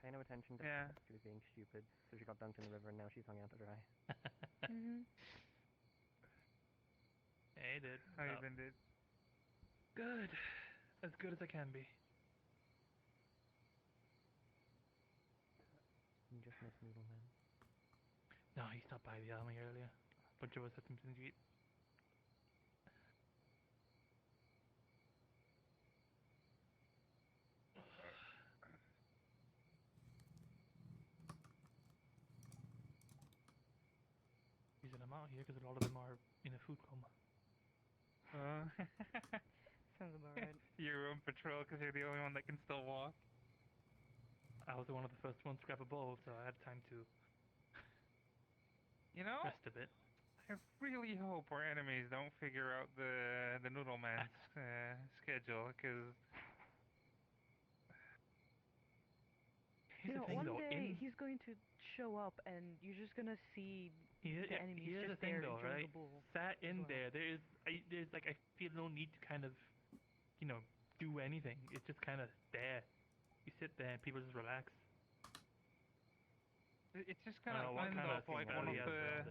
Pay no attention to Yeah. she was being stupid, so she got dunked in the river and now she's hung out to dry. Mm-hmm. Hey, dude. How you been, dude? Good. As good as I can be. You just miss Noodle Man. No, he stopped by the army earlier. Bunch of us had something to eat. around here because a lot of them are in a food coma. Sounds about right. You're on patrol because you're the only one that can still walk. I was one of the first ones to grab a bowl, so I had time to rest a bit. I really hope our enemies don't figure out the Noodle Man's schedule, because... One day he's going to show up and you're just gonna see the enemies just there enjoying a bowl. Sat in there, there's like, I feel no need to kind of, do anything. It's just kind of there. You sit there and people just relax. It's just gonna end up like one of the...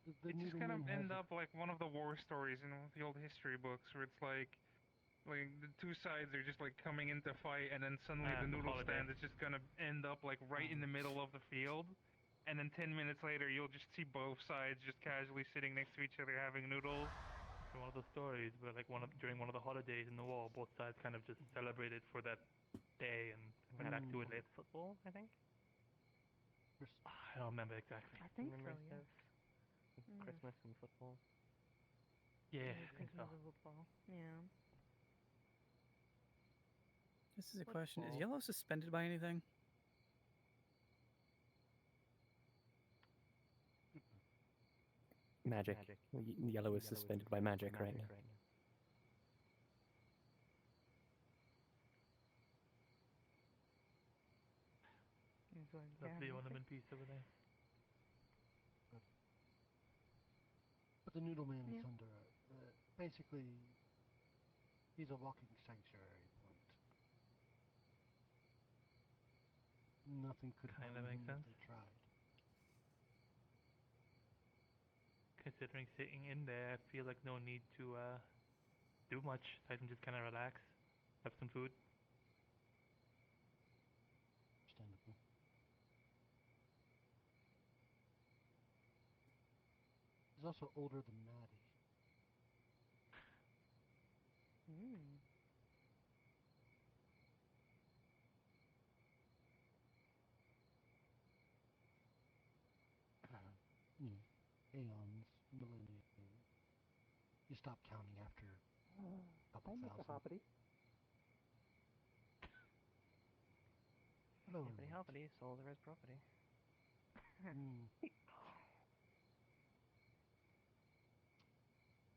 It's just gonna end up like one of the war stories in the old history books, where it's like the two sides are just like coming into fight, and then suddenly the noodle stand is just gonna end up like right in the middle of the field, and then 10 minutes later you'll just see both sides just casually sitting next to each other having noodles. It's one of the stories where like during one of the holidays in the war, both sides kind of just celebrated for that day and went back to it later. Football, I think. I don't remember exactly. I think so, yes. Christmas and football. Yeah, I think so. Christmas and football. Yeah. This is a question. Is Yellow suspended by anything? Magic. Yellow is suspended by magic right now. Lovely ornament piece over there. But the Noodle Man is under, basically, he's a walking sanctuary point. Nothing could kind harm of make him sense. if they tried. Considering sitting in there, I feel like no need to do much. I can just kind of relax, have some food. Understandable. He's also older than Maddie. Aeons, millennia. You stop counting after a couple Hi, Mr. thousand. Hoppity. Hello, Hippity hoppity, sold her as property.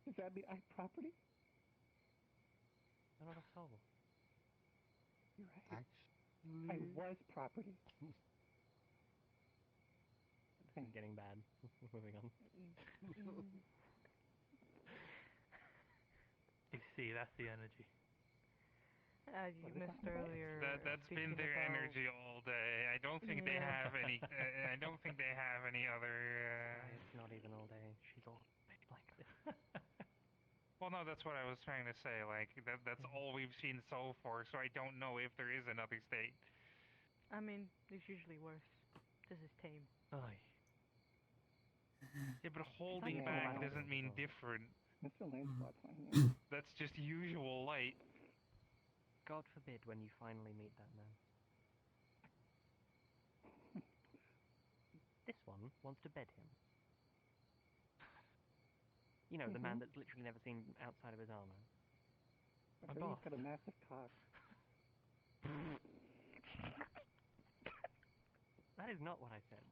Does that mean I'm property? I'm not a soul. You're right. I was property. This is getting bad. Moving on. You see, that's the energy. You missed earlier. That's been their energy all day. I don't think they have any. I don't think they have any other. It's not even all day. She's all like this. Well, no, that's what I was trying to say. Like that's all we've seen so far. So I don't know if there is another state. I mean, it's usually worse. This is tame. Yeah, but holding back doesn't mean different. Mr. Lancelot's not here. That's just usual light. God forbid when you finally meet that man. This one wants to bed him. You know, the man that's literally never seen outside of his armor. I heard he's got a massive cock. That is not what I said.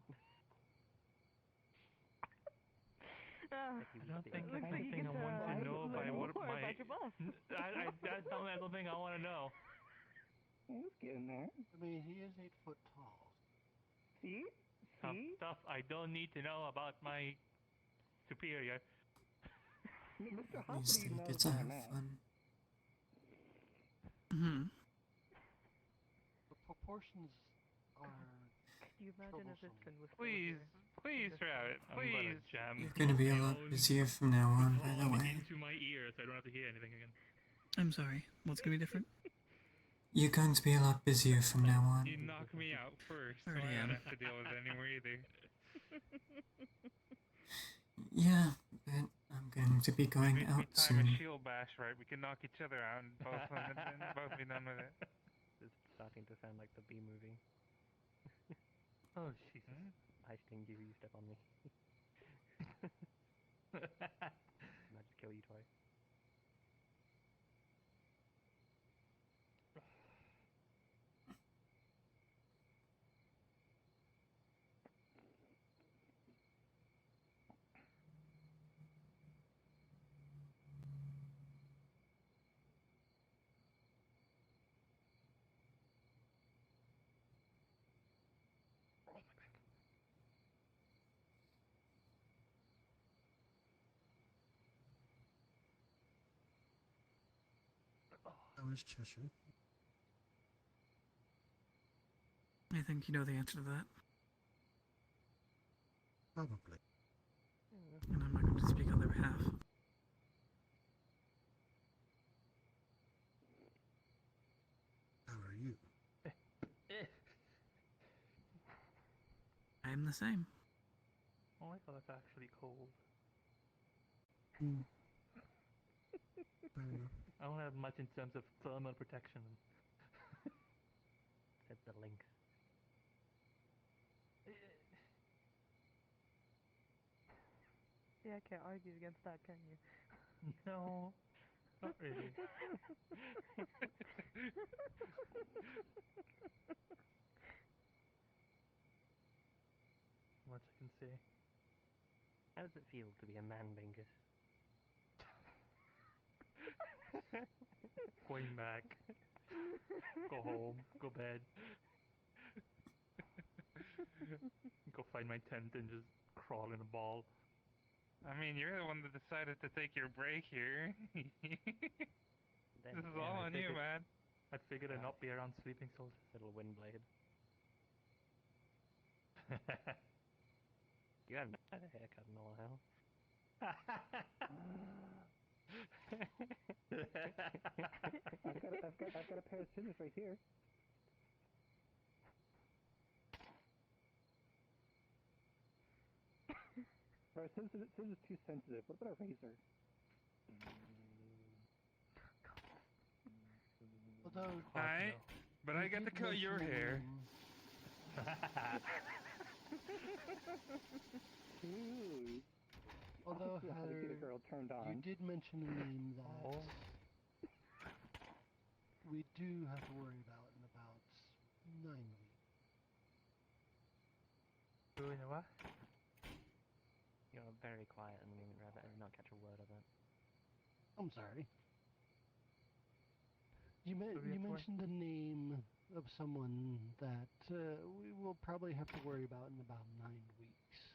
I don't think that's anything I want to know by what my... That's something I don't think I want to know. He's getting there. I mean, he is 8 foot tall. See? Some stuff I don't need to know about my superior. Mr. These Hoppity knows gets where out I'm at. fun. The proportions are... Could you imagine if this thing was Please, Rabbit, please. You're gonna be a lot busier from now on, by the way. Into my ear so I don't have to hear anything again. I'm sorry. What's gonna be different? You're going to be a lot busier from now on. You knock me out first, so I Already don't am. have to deal with it anymore either. Yeah, but I'm going to be going out Time a soon. shield bash, right? We can knock each other out and both be done with it. It's starting to sound like the B movie. Oh, Jesus. I sting you, you step on me. Magic kill you twice. That was Cheshire. I think you know the answer to that. Probably. And I'm not going to speak on their behalf. How are you? I am the same. Oh, I thought it's actually cold. Fair enough. I don't have much in terms of thermal protection. Said the link. Yeah, I can't argue against that, can you? No, not really. Much I can say. How does it feel to be a man, Bingus? Going back. Go home. Go bed. Go find my tent and just crawl in a ball. I mean, you're the one that decided to take your break here. Then, This is yeah, all on you, man. I figured I'd not be around sleeping soldiers. Little windblade. You haven't had a haircut in a while. I've got a pair of scissors right here. Or scissors too sensitive. What about a razor? Although, Alright, but I get to cut your hair. Ooh. Although, I see how to get a girl turned on. you did mention a name that we do have to worry about in about 9 weeks. Doing what? You're very quiet in the moment, Rabbit. I did not catch a word of it. I'm sorry. You mentioned the name of someone that we will probably have to worry about in about 9 weeks.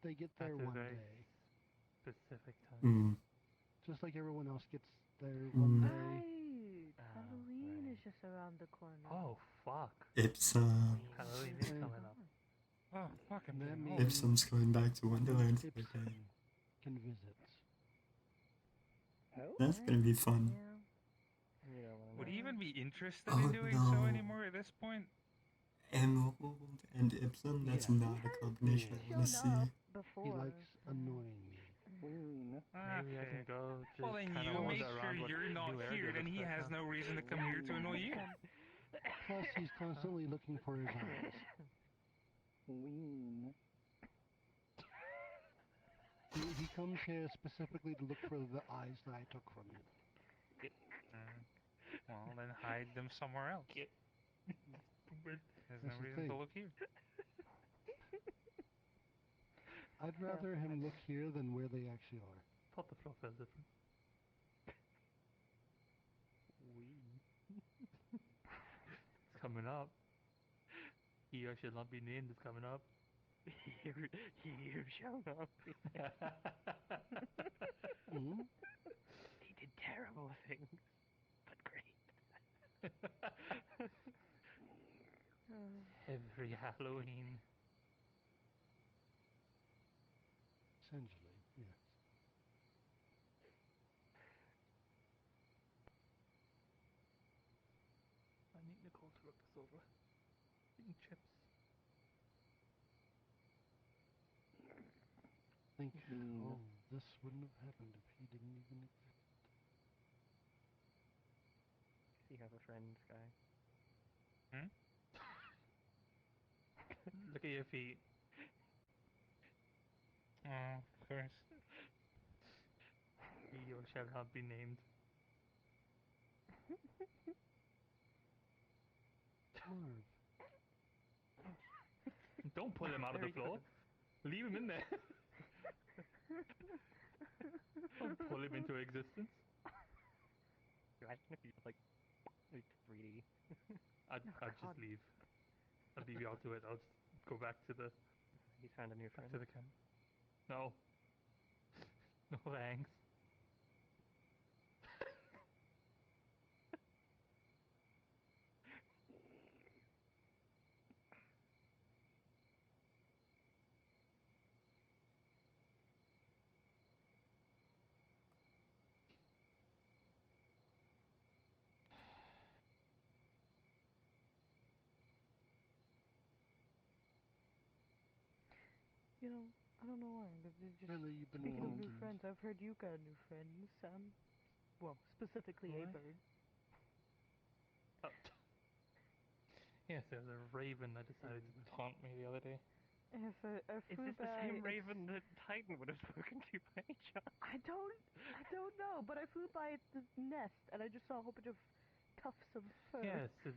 They get there That's a one very day. specific time. Just like everyone else gets there one day. Right! Halloween is just around the corner. Oh, fuck. Ipsum. Halloween is coming up. Oh, fucking That hell. means Ipsum's going back to Wonderland for a Ipsum day. can visit. That's gonna be fun. Would he even be interested Oh, in doing so no. anymore at this point? Emerald and Ipsum, that's not a combination I wanna see. He likes annoying me. Maybe I can go just Well, then kinda you wander make around sure what you're not new area here, then looks he like, has huh? no reason to come here to annoy you. Plus, he's constantly looking for his eyes. Ween. He comes here specifically to look for the eyes that I took from him. Well, then hide them somewhere else. There's That's no the reason thing. to look here. I'd rather him look here than where they actually are. Thought the flow felt different. It's coming up. He or should not be named is coming up. You shall not be. He did terrible things, but great. Every Halloween. Essentially, yes. I need Nicole to look this over. Eating chips. Think, oh, this wouldn't have happened if he didn't even exist. You have a friend, Sky. Look at your feet. Oh, course. Video shall not be named. Don't pull him out of the floor. Leave him in there. Don't pull him into existence. Imagine if you like 3D. I'd just leave. I'd leave you all to it. I'll just go back to the. He's found a new friend. Back to the camp. No. No thanks. You know, I don't know why, but just Really, you've been speaking of new walking. friends, I've heard you got a new friend, Sam. Well, specifically a What? bird. Oh. Yes, there's a raven that decided to taunt me the other day. If I Is flew this the by, same raven that Titan would have spoken to by any chance? I don't know, but I flew by the nest and I just saw a whole bunch of tufts of fur. Yes, the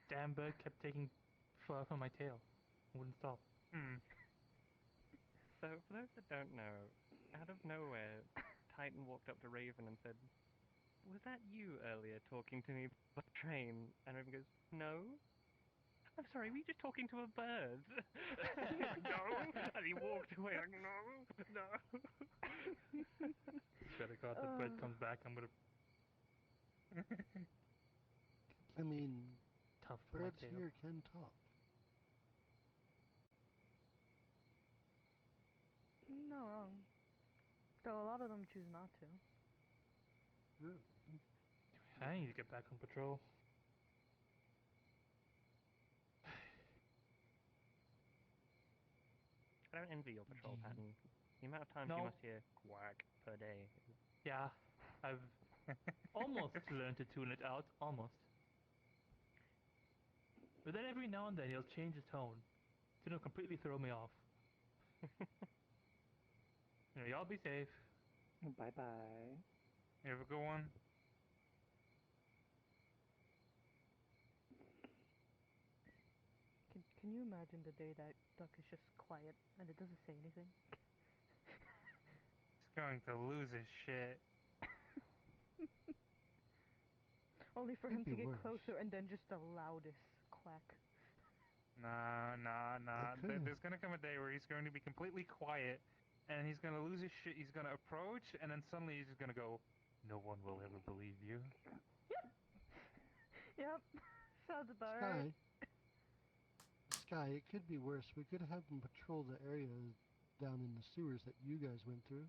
damn bird kept taking fur from my tail. Wouldn't stop. So, for those that don't know, out of nowhere, Titan walked up to Raven and said, "Was that you earlier talking to me by train?" And Raven goes, "No. I'm sorry, were you just talking to a bird?" No. And he walked away like, no. Swear to God, the bird comes back, I'm gonna I mean, tuft my birds tail. here can talk. No wrong. Though a lot of them choose not to. I need to get back on patrol. I don't envy your patrol pattern. The amount of times you must hear quack per day. Yeah, I've almost learned to tune it out, almost. But then every now and then he'll change his tone. So it'll completely throw me off. Y'all be safe. Bye bye. You have a good one. Can you imagine the day that duck is just quiet and it doesn't say anything? He's going to lose his shit. Only for Could him be to get worse. closer and then just the loudest quack. Nah. Okay. There's gonna come a day where he's going to be completely quiet, and he's gonna lose his shit. He's gonna approach, and then suddenly he's just gonna go, "No one will ever believe you." Yep. Sounds about Sky. right. Sky, it could be worse. We could have them patrol the area down in the sewers that you guys went through.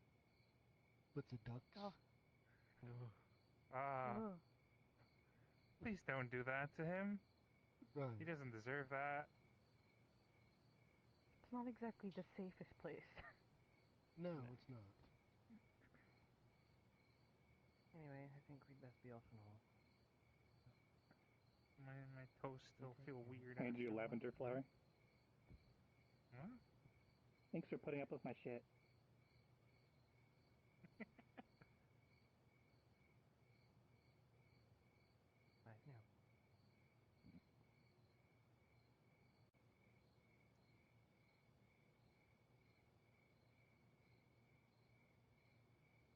With the ducks. Oh. Ugh. Please don't do that to him. Right. He doesn't deserve that. It's not exactly the safest place. No, it's not. Anyway, I think we'd best be off now. My toes still feel weird. Hand you a lavender flower. What? Thanks for putting up with my shit. Bye now.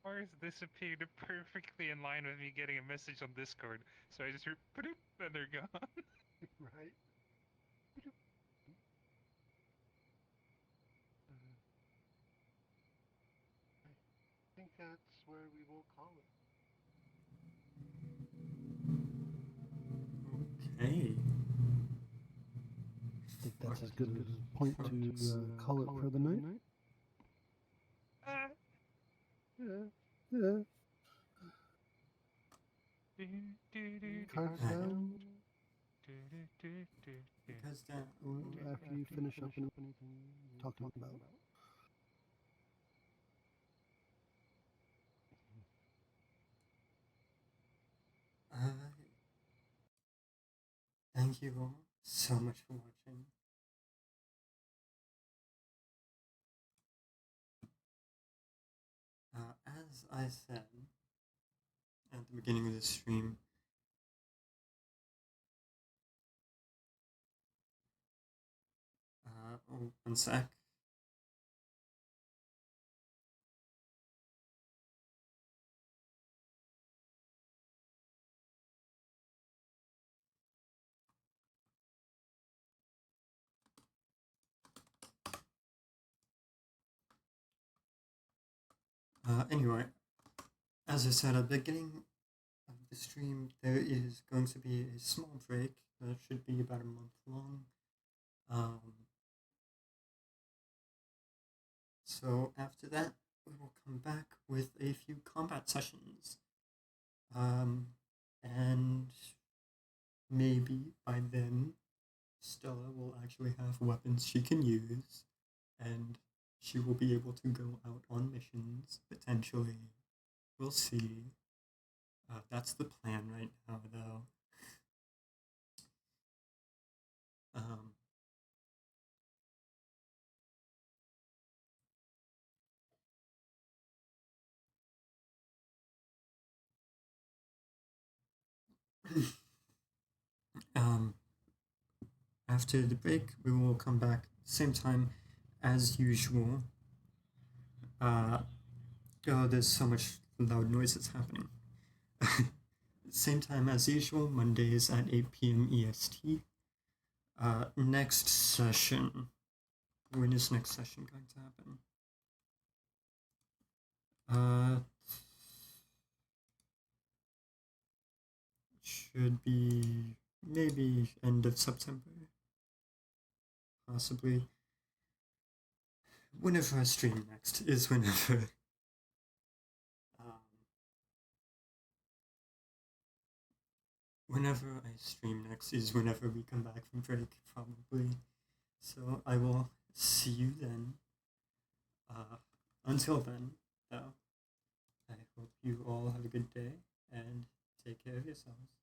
Mars disappeared perfectly in line with me getting a message on Discord. So I just heard, "Padoop," and they're gone. Right? I think that's where we will call it. Okay. I think that's as good a point to call it for the night. Yeah. Cards down. Cards down. After you finish up anything you're talking about. Thank you all so much for watching. as I said at the beginning of the stream, oh, one sec. Anyway, as I said at the beginning of the stream, there is going to be a small break that should be about a month long. So after that, we will come back with a few combat sessions. And maybe by then, Stella will actually have weapons she can use, and she will be able to go out on missions, potentially. We'll see. That's the plan right now, though. After the break, we will come back same time as usual. Oh, there's so much loud noises happening. Same time as usual, Mondays at 8 p.m. EST. Next session. When is next session going to happen? Should be maybe end of September. Possibly. Whenever I stream next is whenever. Whenever I stream next is whenever we come back from break, probably. So I will see you then. Until then, though, I hope you all have a good day and take care of yourselves.